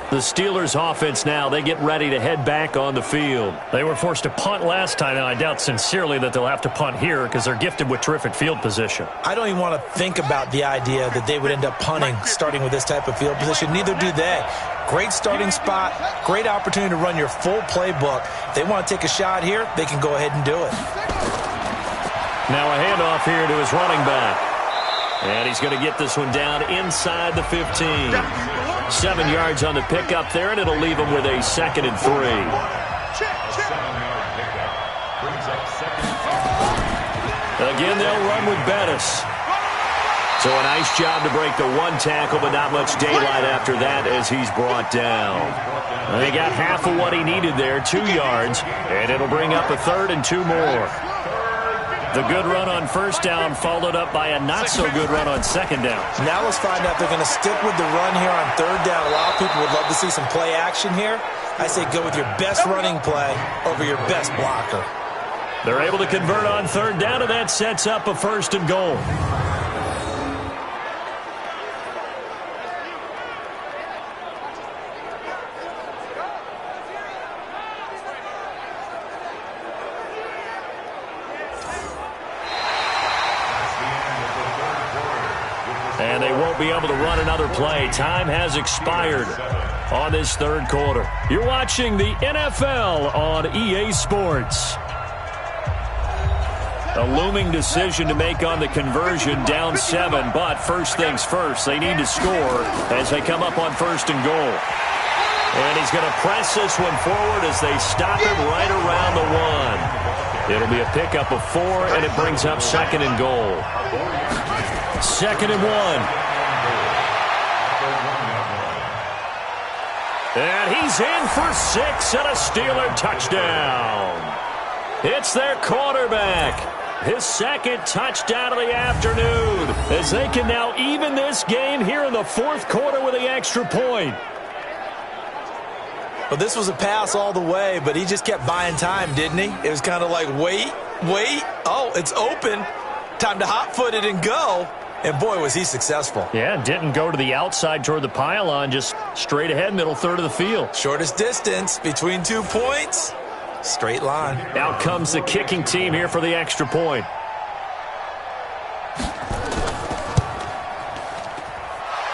The Steelers offense now, they get ready to head back on the field. They were forced to punt last time, and I doubt sincerely that they'll have to punt here because they're gifted with terrific field position. I don't even want to think about the idea that they would end up punting starting with this type of field position. Neither do they. Great starting spot, great opportunity to run your full playbook. If they want to take a shot here, they can go ahead and do it. Now a handoff here to his running back. And he's going to get this one down inside the 15. 7 yards on the pickup there, and it'll leave him with a 2nd and 3. Again, they'll run with Bettis. So a nice job to break the 1 tackle, but not much daylight after that as he's brought down. They got half of what he needed there, 2 yards, and it'll bring up a 3rd and 2 more. The good run on 1st down followed up by a not-so-good run on 2nd down. Now let's find out if they're going to stick with the run here on 3rd down. A lot of people would love to see some play action here. I say go with your best running play over your best blocker. They're able to convert on 3rd down, and that sets up a 1st and goal. And they won't be able to run another play. Time has expired on this 3rd quarter. You're watching the NFL on EA Sports. A looming decision to make on the conversion, down 7. But first things first, they need to score as they come up on 1st and goal. And he's going to press this one forward as they stop him right around the 1. It'll be a pickup of 4, and it brings up 2nd and goal. 2nd and 1. And he's in for 6 and a Steeler touchdown. It's their quarterback. His 2nd touchdown of the afternoon as they can now even this game here in the 4th quarter with the extra point. Well, this was a pass all the way, but he just kept buying time, didn't he? It was kind of like, wait. Oh, it's open. Time to hot-foot it and go. And, boy, was he successful. Yeah, didn't go to the outside toward the pylon, just straight ahead, middle third of the field. Shortest distance between 2 points. Straight line. Out comes the kicking team here for the extra point.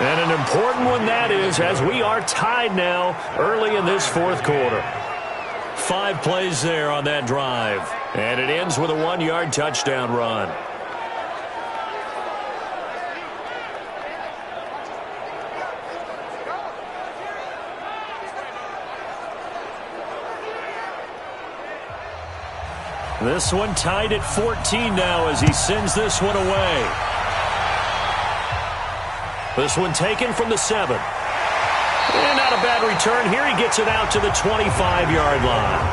And an important one that is, as we are tied now early in this fourth quarter. 5 plays there on that drive. And it ends with a 1-yard touchdown run. This one tied at 14 now as he sends this one away. This one taken from the 7. And not a bad return here. He gets it out to the 25-yard line.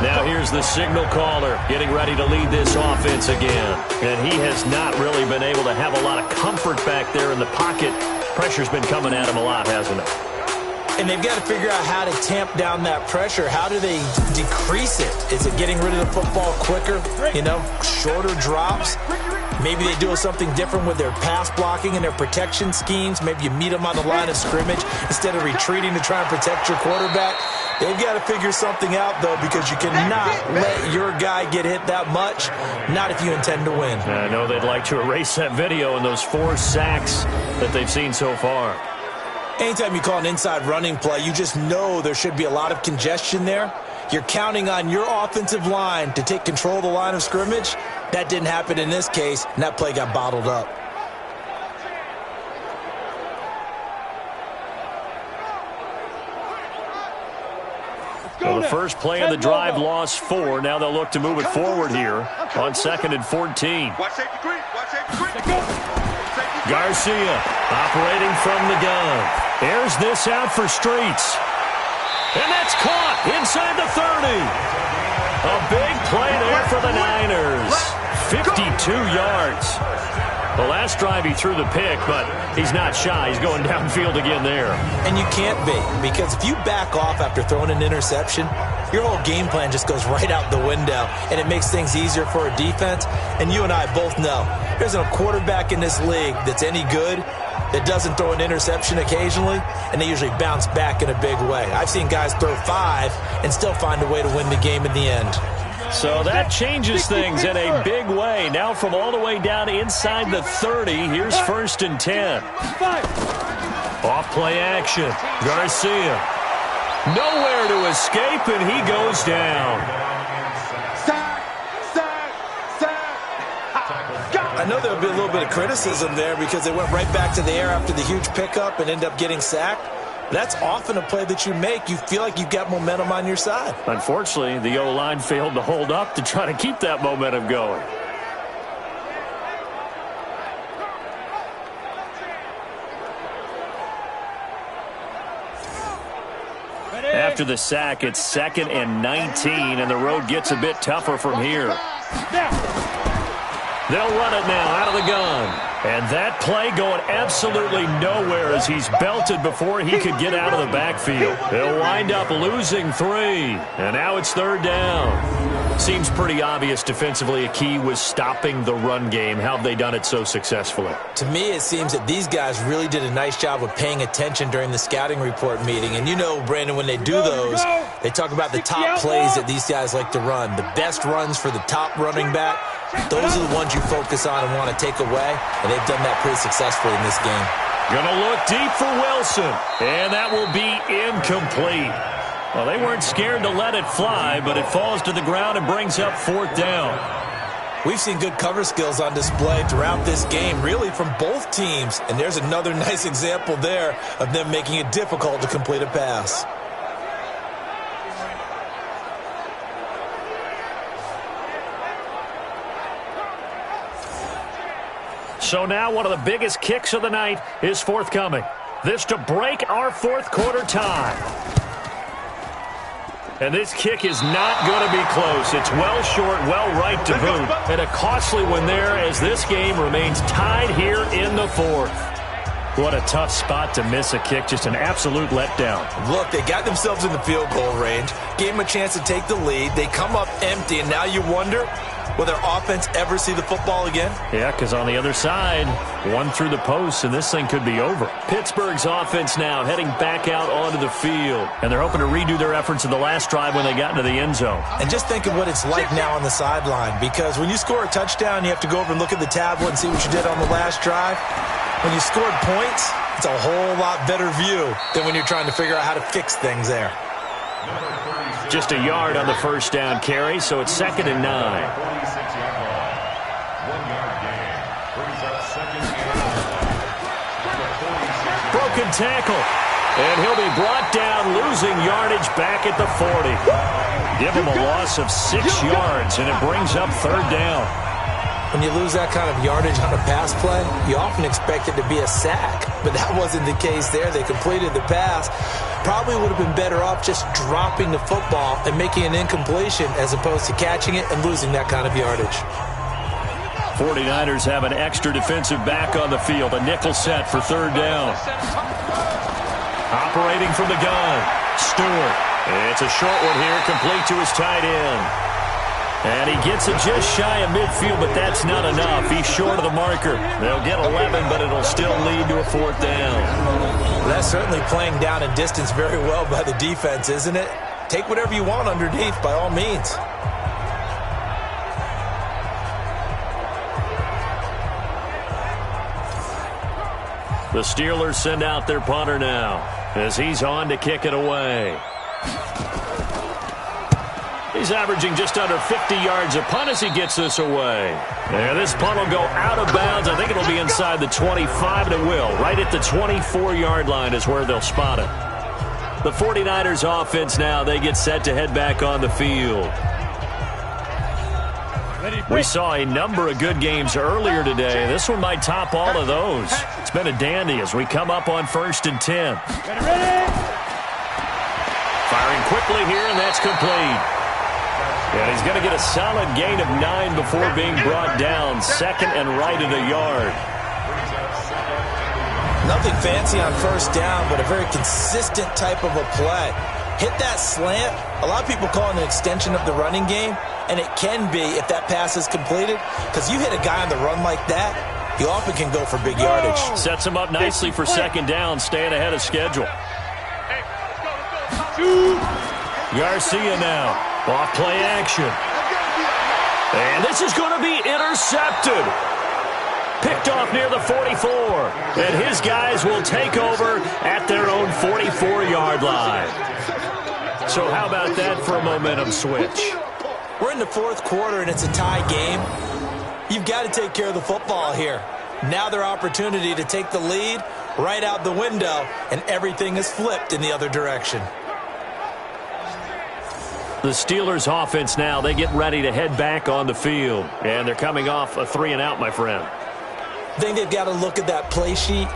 Now here's the signal caller getting ready to lead this offense again. And he has not really been able to have a lot of comfort back there in the pocket. Pressure's been coming at him a lot, hasn't it? And they've got to figure out how to tamp down that pressure. How do they decrease it? Is it getting rid of the football quicker? Shorter drops? Maybe they do something different with their pass blocking and their protection schemes. Maybe you meet them on the line of scrimmage instead of retreating to try and protect your quarterback. They've got to figure something out, though, because you cannot let your guy get hit that much, not if you intend to win. I know they'd like to erase that video and those 4 sacks that they've seen so far. Anytime you call an inside running play, you just know there should be a lot of congestion there. You're counting on your offensive line to take control of the line of scrimmage. That didn't happen in this case, and that play got bottled up. So the first play of the drive lost 4. Now they'll look to move it forward here on 2nd and 14. Garcia operating from the gun. Airs this out for Streets. And that's caught inside the 30. A big play there for the Niners. 52 yards. The last drive he threw the pick, but he's not shy. He's going downfield again there. And you can't be, because if you back off after throwing an interception, your whole game plan just goes right out the window, and it makes things easier for a defense. And you and I both know there's no quarterback in this league that's any good that doesn't throw an interception occasionally, and they usually bounce back in a big way. I've seen guys throw 5 and still find a way to win the game in the end. So that changes things in a big way. Now from all the way down inside the 30, here's 1st and 10. Off play action. Garcia. Nowhere to escape, and he goes down. I know there'll be a little bit of criticism there because they went right back to the air after the huge pickup and ended up getting sacked. That's often a play that you make. You feel like you've got momentum on your side. Unfortunately, the O-line failed to hold up to try to keep that momentum going. After the sack, it's 2nd and 19, and the road gets a bit tougher from here. They'll run it now out of the gun. And that play going absolutely nowhere as he's belted before he could get out of the backfield. They'll wind up losing 3. And now it's 3rd down. Seems pretty obvious defensively a key was stopping the run game. How have they done it so successfully? To me, it seems that these guys really did a nice job of paying attention during the scouting report meeting. And you know, Brandon, when they do those, they talk about the top plays that these guys like to run. The best runs for the top running back. Those are the ones you focus on and want to take away, and they've done that pretty successfully in this game. Gonna look deep for Wilson, and that will be incomplete. Well, they weren't scared to let it fly, but it falls to the ground and brings up 4th down. We've seen good cover skills on display throughout this game, really from both teams, and there's another nice example there of them making it difficult to complete a pass. So now one of the biggest kicks of the night is forthcoming. This to break our fourth quarter tie. And this kick is not going to be close. It's well short, well right to boot. And a costly one there as this game remains tied here in the fourth. What a tough spot to miss a kick. Just an absolute letdown. Look, they got themselves in the field goal range, gave them a chance to take the lead. They come up empty, and now you wonder, will their offense ever see the football again? Yeah, because on the other side, one through the post, and this thing could be over. Pittsburgh's offense now heading back out onto the field, and they're hoping to redo their efforts in the last drive when they got into the end zone. And just think of what it's like now on the sideline, because when you score a touchdown, you have to go over and look at the tablet and see what you did on the last drive. When you scored points, it's a whole lot better view than when you're trying to figure out how to fix things there. Just a yard on the first down carry, so it's 2nd and 9. Broken tackle, and he'll be brought down, losing yardage back at the 40. Give him a loss of 6 yards, and it brings up 3rd down. When you lose that kind of yardage on a pass play, you often expect it to be a sack, but that wasn't the case there. They completed the pass. Probably would have been better off just dropping the football and making an incompletion as opposed to catching it and losing that kind of yardage. 49ers have an extra defensive back on the field, a nickel set for 3rd down. Operating from the gun, Stewart. It's a short one here, complete to his tight end. And he gets it just shy of midfield, but that's not enough. He's short of the marker. They'll get 11, but it'll still lead to a 4th down. Well, that's certainly playing down in distance very well by the defense, isn't it? Take whatever you want underneath, by all means. The Steelers send out their punter now as he's on to kick it away. He's averaging just under 50 yards a punt as he gets this away. And this punt will go out of bounds. I think it'll be inside the 25, and it will. Right at the 24-yard line is where they'll spot it. The 49ers offense now, they get set to head back on the field. We saw a number of good games earlier today. This one might top all of those. It's been a dandy as we come up on 1st and 10. Firing quickly here, and that's complete. And he's going to get a solid gain of 9 before being brought down. 2nd and right at a yard. Nothing fancy on 1st down, but a very consistent type of a play. Hit that slant. A lot of people call it an extension of the running game, and it can be if that pass is completed, because you hit a guy on the run like that, you often can go for big yardage. Sets him up nicely for 2nd down, staying ahead of schedule. Garcia now. Off play action. And this is going to be intercepted. Picked off near the 44. And his guys will take over at their own 44-yard line. So how about that for a momentum switch? We're in the 4th quarter, and it's a tie game. You've got to take care of the football here. Now their opportunity to take the lead right out the window, and everything is flipped in the other direction. The Steelers offense now, they get ready to head back on the field. And they're coming off a 3-and-out, my friend. I think they've got to look at that play sheet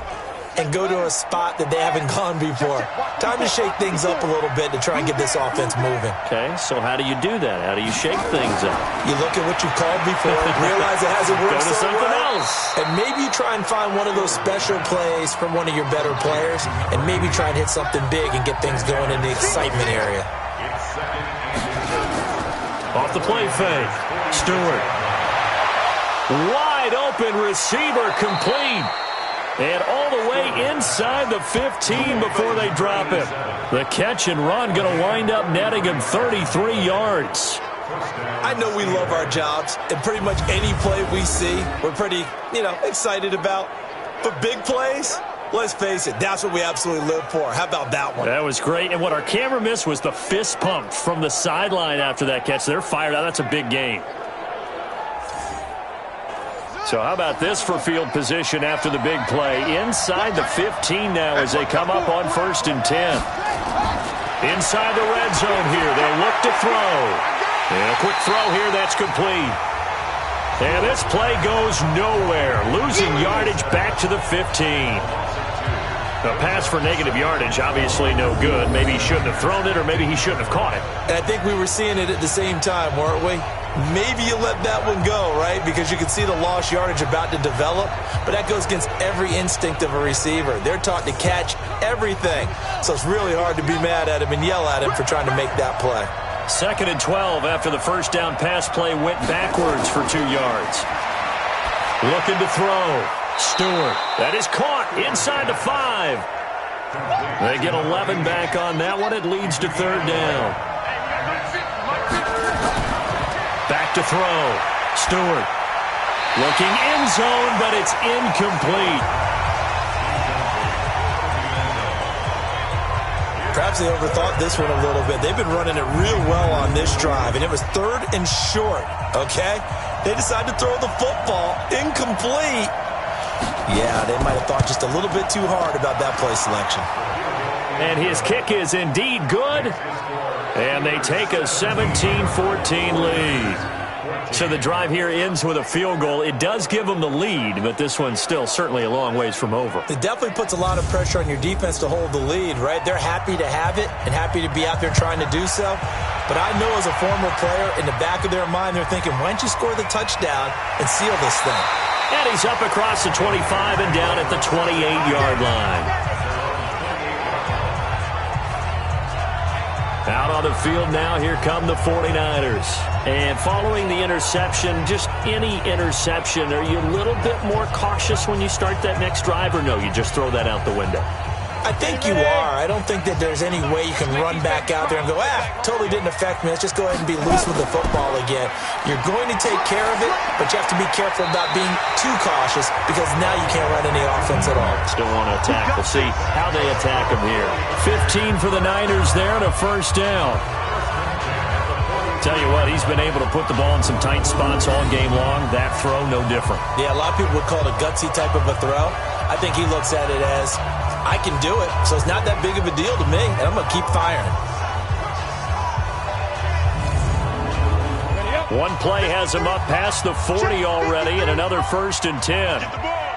and go to a spot that they haven't gone before. Time to shake things up a little bit to try and get this offense moving. Okay, so how do you do that? How do you shake things up? You look at what you called before, realize it hasn't worked Go to so something well, else. and maybe you try and find one of those special plays from one of your better players, and maybe try and hit something big and get things going in the excitement area. Off the play fake. Stewart. Wide open receiver complete. And all the way inside the 15 before they drop it. The catch and run going to wind up netting him 33 yards. I know we love our jobs, and pretty much any play we see, we're pretty, excited about. But big plays, let's face it, that's what we absolutely live for. How about that one? That was great. And what our camera missed was the fist pump from the sideline after that catch. They're fired out. That's a big gain. So how about this for field position after the big play? Inside the 15 now as they come up on 1st and 10. Inside the red zone here. They'll look to throw. And a quick throw here. That's complete. And this play goes nowhere. Losing yardage back to the 15. A pass for negative yardage, obviously no good. Maybe he shouldn't have thrown it, or maybe he shouldn't have caught it. And I think we were seeing it at the same time, weren't we? maybe you let that one go, right? Because you can see the lost yardage about to develop, but that goes against every instinct of a receiver. They're taught to catch everything, so it's really hard to be mad at him and yell at him for trying to make that play. 2nd and 12 after the first down pass play went backwards for 2 yards. Looking to throw. Stewart. That is caught inside the 5. They get 11 back on that one. It leads to 3rd down. Back to throw. Stewart. Looking end zone, but it's incomplete. Perhaps they overthought this one a little bit. They've been running it real well on this drive, and it was 3rd and short, okay? They decided to throw the football. Incomplete. Yeah, they might have thought just a little bit too hard about that play selection. And his kick is indeed good. And they take a 17-14 lead. So the drive here ends with a field goal. It does give them the lead, but this one's still certainly a long ways from over. It definitely puts a lot of pressure on your defense to hold the lead, right? They're happy to have it and happy to be out there trying to do so. But I know as a former player, in the back of their mind, they're thinking, why don't you score the touchdown and seal this thing? And he's up across the 25 and down at the 28-yard line. Out on the field now, here come the 49ers. And following the interception, just any interception, are you a little bit more cautious when you start that next drive, or no, you just throw that out the window? I think you are. I don't think that there's any way you can run back out there and go, totally didn't affect me. Let's just go ahead and be loose with the football again. You're going to take care of it, but you have to be careful about being too cautious because now you can't run any offense at all. Still want to attack. We'll see how they attack them here. 15 for the Niners there and a first down. Tell you what, he's been able to put the ball in some tight spots all game long. That throw, no different. Yeah, a lot of people would call it a gutsy type of a throw. I think he looks at it as, I can do it, so it's not that big of a deal to me, and I'm going to keep firing. One play has him up past the 40 already, and another 1st and 10. Get the ball.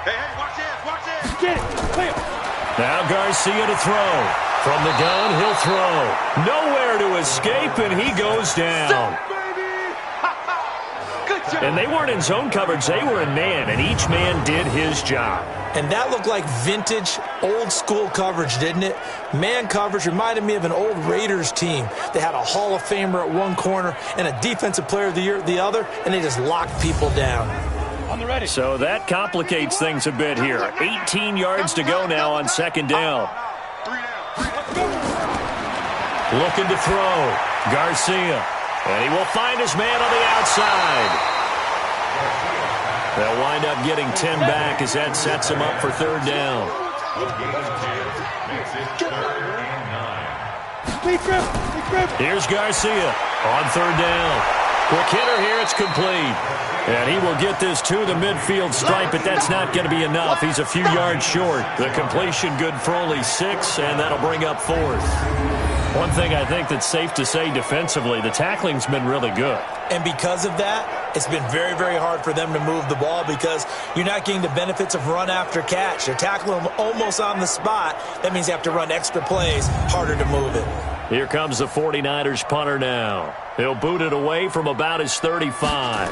Hey, watch this, watch this. Get it. Now Garcia to throw. From the gun, he'll throw. Nowhere to escape, and he goes down. And they weren't in zone coverage. They were in man, and each man did his job. And that looked like vintage, old-school coverage, didn't it? Man coverage reminded me of an old Raiders team. They had a Hall of Famer at one corner and a Defensive Player of the Year at the other, and they just locked people down. On the ready. So that complicates things a bit here. 18 yards to go now on 2nd down. 3 down. Looking to throw. Garcia. And he will find his man on the outside. They'll wind up getting 10 back as that sets him up for 3rd down. Here's Garcia on 3rd down. Quick hitter here, it's complete. And he will get this to the midfield stripe, but that's not going to be enough. He's a few yards short. The completion good for only 6, and that'll bring up 4th. One thing I think that's safe to say defensively, the tackling's been really good. And because of that, it's been very, very hard for them to move the ball because you're not getting the benefits of run after catch. They're tackling them almost on the spot. That means you have to run extra plays, harder to move it. Here comes the 49ers punter now. He'll boot it away from about his 35.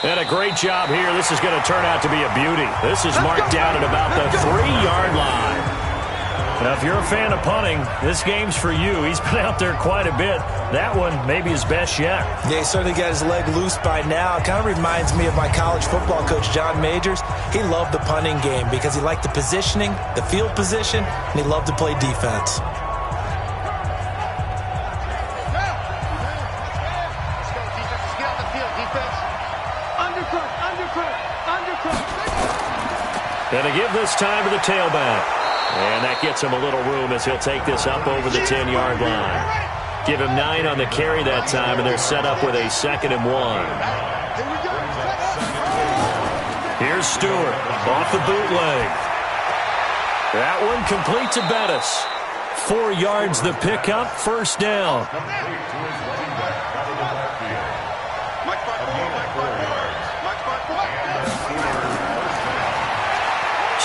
And a great job here. This is going to turn out to be a beauty. This is marked down at about the 3-yard line. Now, if you're a fan of punting, this game's for you. He's been out there quite a bit. That one maybe his best yet. Yeah, he certainly got his leg loose by now. It kind of reminds me of my college football coach, John Majors. He loved the punting game because he liked the positioning, the field position, and he loved to play defense. Gonna give this time to the tailback. And that gets him a little room as he'll take this up over the 10-yard line. Give him 9 on the carry that time, and they're set up with a 2nd and 1. Here's Stewart off the bootleg. That one complete to Bettis. 4 yards the pickup, 1st down.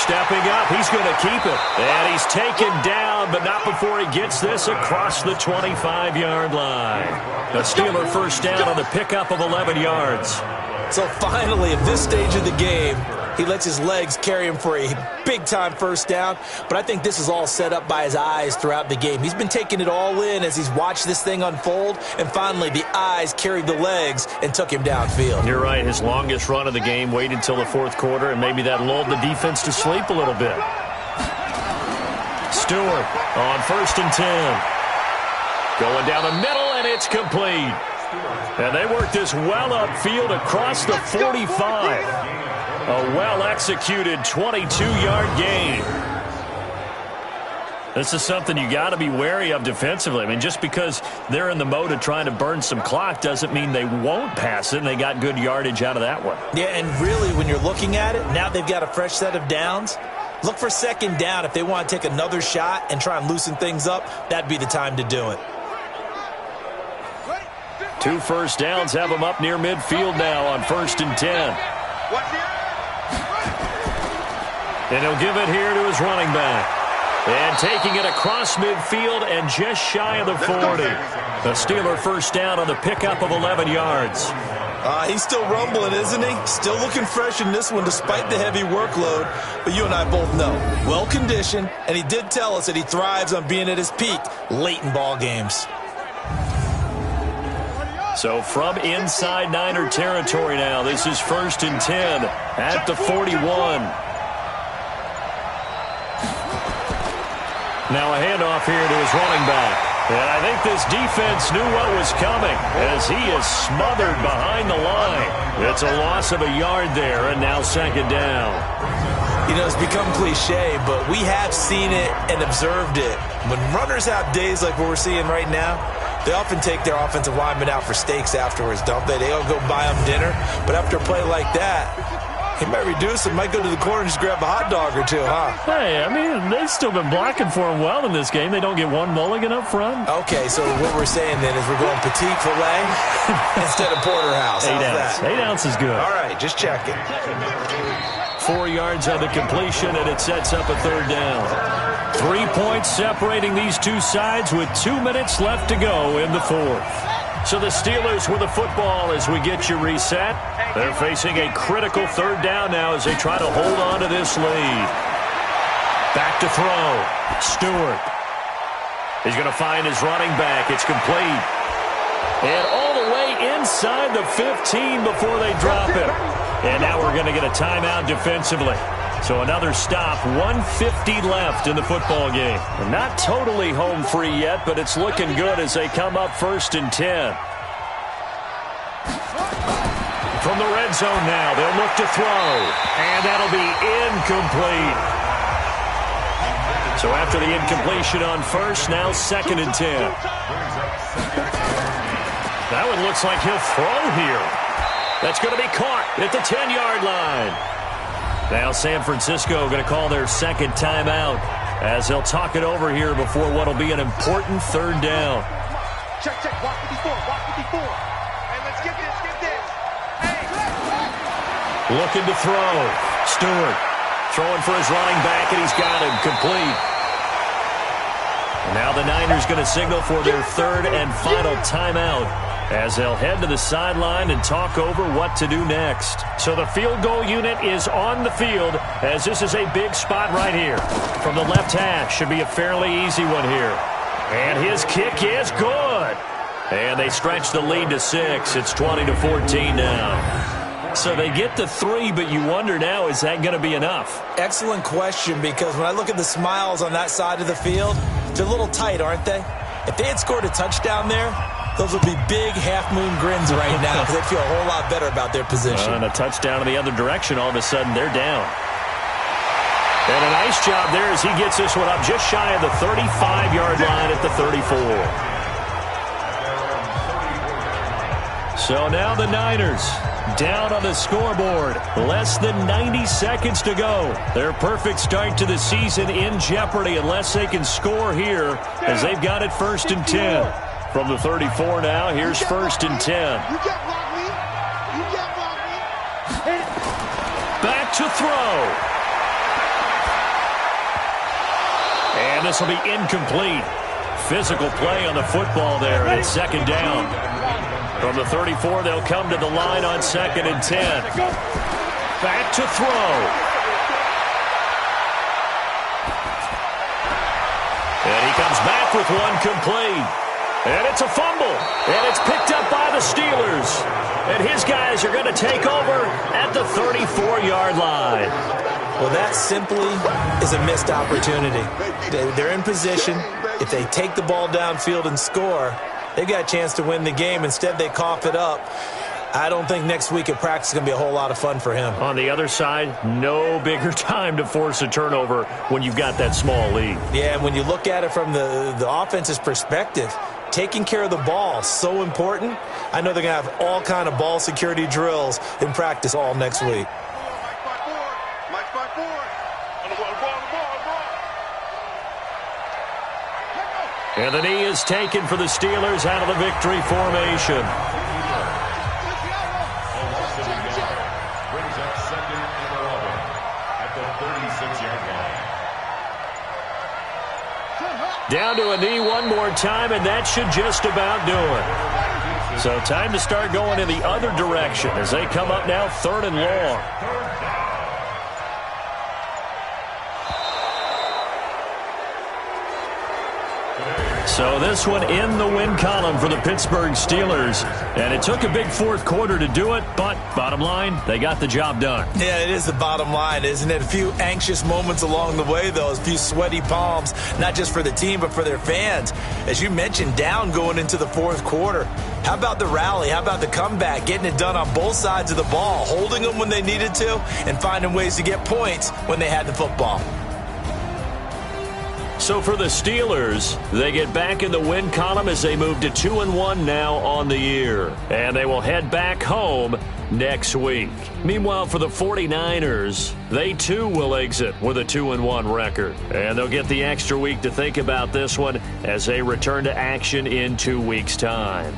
stepping up. He's going to keep it. And he's taken down, but not before he gets this across the 25-yard line. A Steeler first down on the pickup of 11 yards. So finally, at this stage of the game, he lets his legs carry him for a big-time first down. But I think this is all set up by his eyes throughout the game. He's been taking it all in as he's watched this thing unfold. And finally, the eyes carried the legs and took him downfield. You're right. His longest run of the game waited until the fourth quarter, and maybe that lulled the defense to sleep a little bit. Stewart on 1st and 10. Going down the middle, and it's complete. And they work this well upfield across the 45. A well-executed 22-yard gain. This is something you got to be wary of defensively. I mean, just because they're in the mode of trying to burn some clock doesn't mean they won't pass it, and they got good yardage out of that one. Yeah, and really, when you're looking at it, now they've got a fresh set of downs. Look for second down. If they want to take another shot and try and loosen things up, that'd be the time to do it. 2 first downs have them up near midfield now on 1st and 10. And he'll give it here to his running back. And taking it across midfield and just shy of the 40. The Steeler first down on the pickup of 11 yards. He's still rumbling, isn't he? Still looking fresh in this one despite the heavy workload. But you and I both know, well-conditioned, and he did tell us that he thrives on being at his peak late in ball games. So from inside Niner territory now, this is 1st and 10 at the 41. Now a handoff here to his running back. And I think this defense knew what was coming as he is smothered behind the line. It's a loss of a yard there, and now 2nd down. You know, it's become cliche, but we have seen it and observed it. When runners have days like what we're seeing right now, they often take their offensive linemen out for steaks afterwards, don't they? They all go buy them dinner. But after a play like that, he might reduce it, might go to the corner and just grab a hot dog or two, huh? Hey, I mean, they've still been blocking for him well in this game. They don't get one mulligan up front. Okay, so what we're saying then is we're going petite filet instead of porterhouse. 8 ounce. 8 ounce is good. All right, just check it. 4 yards on the completion, and it sets up a 3rd down. 3 points separating these two sides with 2 minutes left to go in the 4th. So the Steelers with the football as we get you reset. They're facing a critical 3rd down now as they try to hold on to this lead. Back to throw. Stewart. He's going to find his running back. It's complete. And all the way inside the 15 before they drop him. And now we're going to get a timeout defensively. So another stop, 1:50 left in the football game. We're not totally home free yet, but it's looking good as they come up 1st and 10. From the red zone now, they'll look to throw. And that'll be incomplete. So after the incompletion on 1st, now 2nd and 10. That one looks like he'll throw here. That's going to be caught at the 10-yard line. Now San Francisco going to call their 2nd timeout as they'll talk it over here before what will be an important 3rd down. Check, check. Watch 54. Watch 54. Hey, let's get this. Get this. Hey. Looking to throw. Stewart throwing for his running back, and he's got him complete. And now the Niners going to signal for their 3rd and final timeout as they'll head to the sideline and talk over what to do next. So the field goal unit is on the field as this is a big spot right here. From the left hash, should be a fairly easy one here. And his kick is good. And they stretch the lead to 6. It's 20-14 now. So they get to 3, but you wonder now, is that going to be enough? Excellent question, because when I look at the smiles on that side of the field, they're a little tight, aren't they? If they had scored a touchdown there, those would be big half-moon grins right now because they'd feel a whole lot better about their position. And a touchdown in the other direction, all of a sudden they're down. And a nice job there as he gets this one up just shy of the 35-yard line at the 34. So now the Niners down on the scoreboard. Less than 90 seconds to go. Their perfect start to the season in jeopardy unless they can score here as they've got it 1st and 10. From the 34 now, here's 1st and 10. You can't block me. You can't block me. Back to throw. And this will be incomplete. Physical play on the football there, and it's second down. From the 34, they'll come to the line on 2nd and 10. Back to throw. And he comes back with one complete. And it's a fumble. And it's picked up by the Steelers. And his guys are going to take over at the 34-yard line. Well, that simply is a missed opportunity. They're in position. If they take the ball downfield and score, they've got a chance to win the game. Instead, they cough it up. I don't think next week at practice is going to be a whole lot of fun for him. On the other side, no bigger time to force a turnover when you've got that small lead. Yeah, and when you look at it from the offense's perspective, taking care of the ball, so important. I know they're going to have all kind of ball security drills in practice all next week. And the knee is taken for the Steelers out of the victory formation. Brings up 2nd and 11 at the 36-yard line. Down to a knee one more time, and that should just about do it. So time to start going in the other direction as they come up now 3rd and long. So this one in the win column for the Pittsburgh Steelers. And it took a big fourth quarter to do it, but bottom line, they got the job done. Yeah, it is the bottom line, isn't it? A few anxious moments along the way, though. A few sweaty palms, not just for the team, but for their fans. As you mentioned, down going into the fourth quarter. How about the rally? How about the comeback? Getting it done on both sides of the ball, holding them when they needed to, and finding ways to get points when they had the football. So for the Steelers, they get back in the win column as they move to 2-1 now on the year. And they will head back home next week. Meanwhile, for the 49ers, they too will exit with a 2-1 record. And they'll get the extra week to think about this one as they return to action in 2 weeks' time.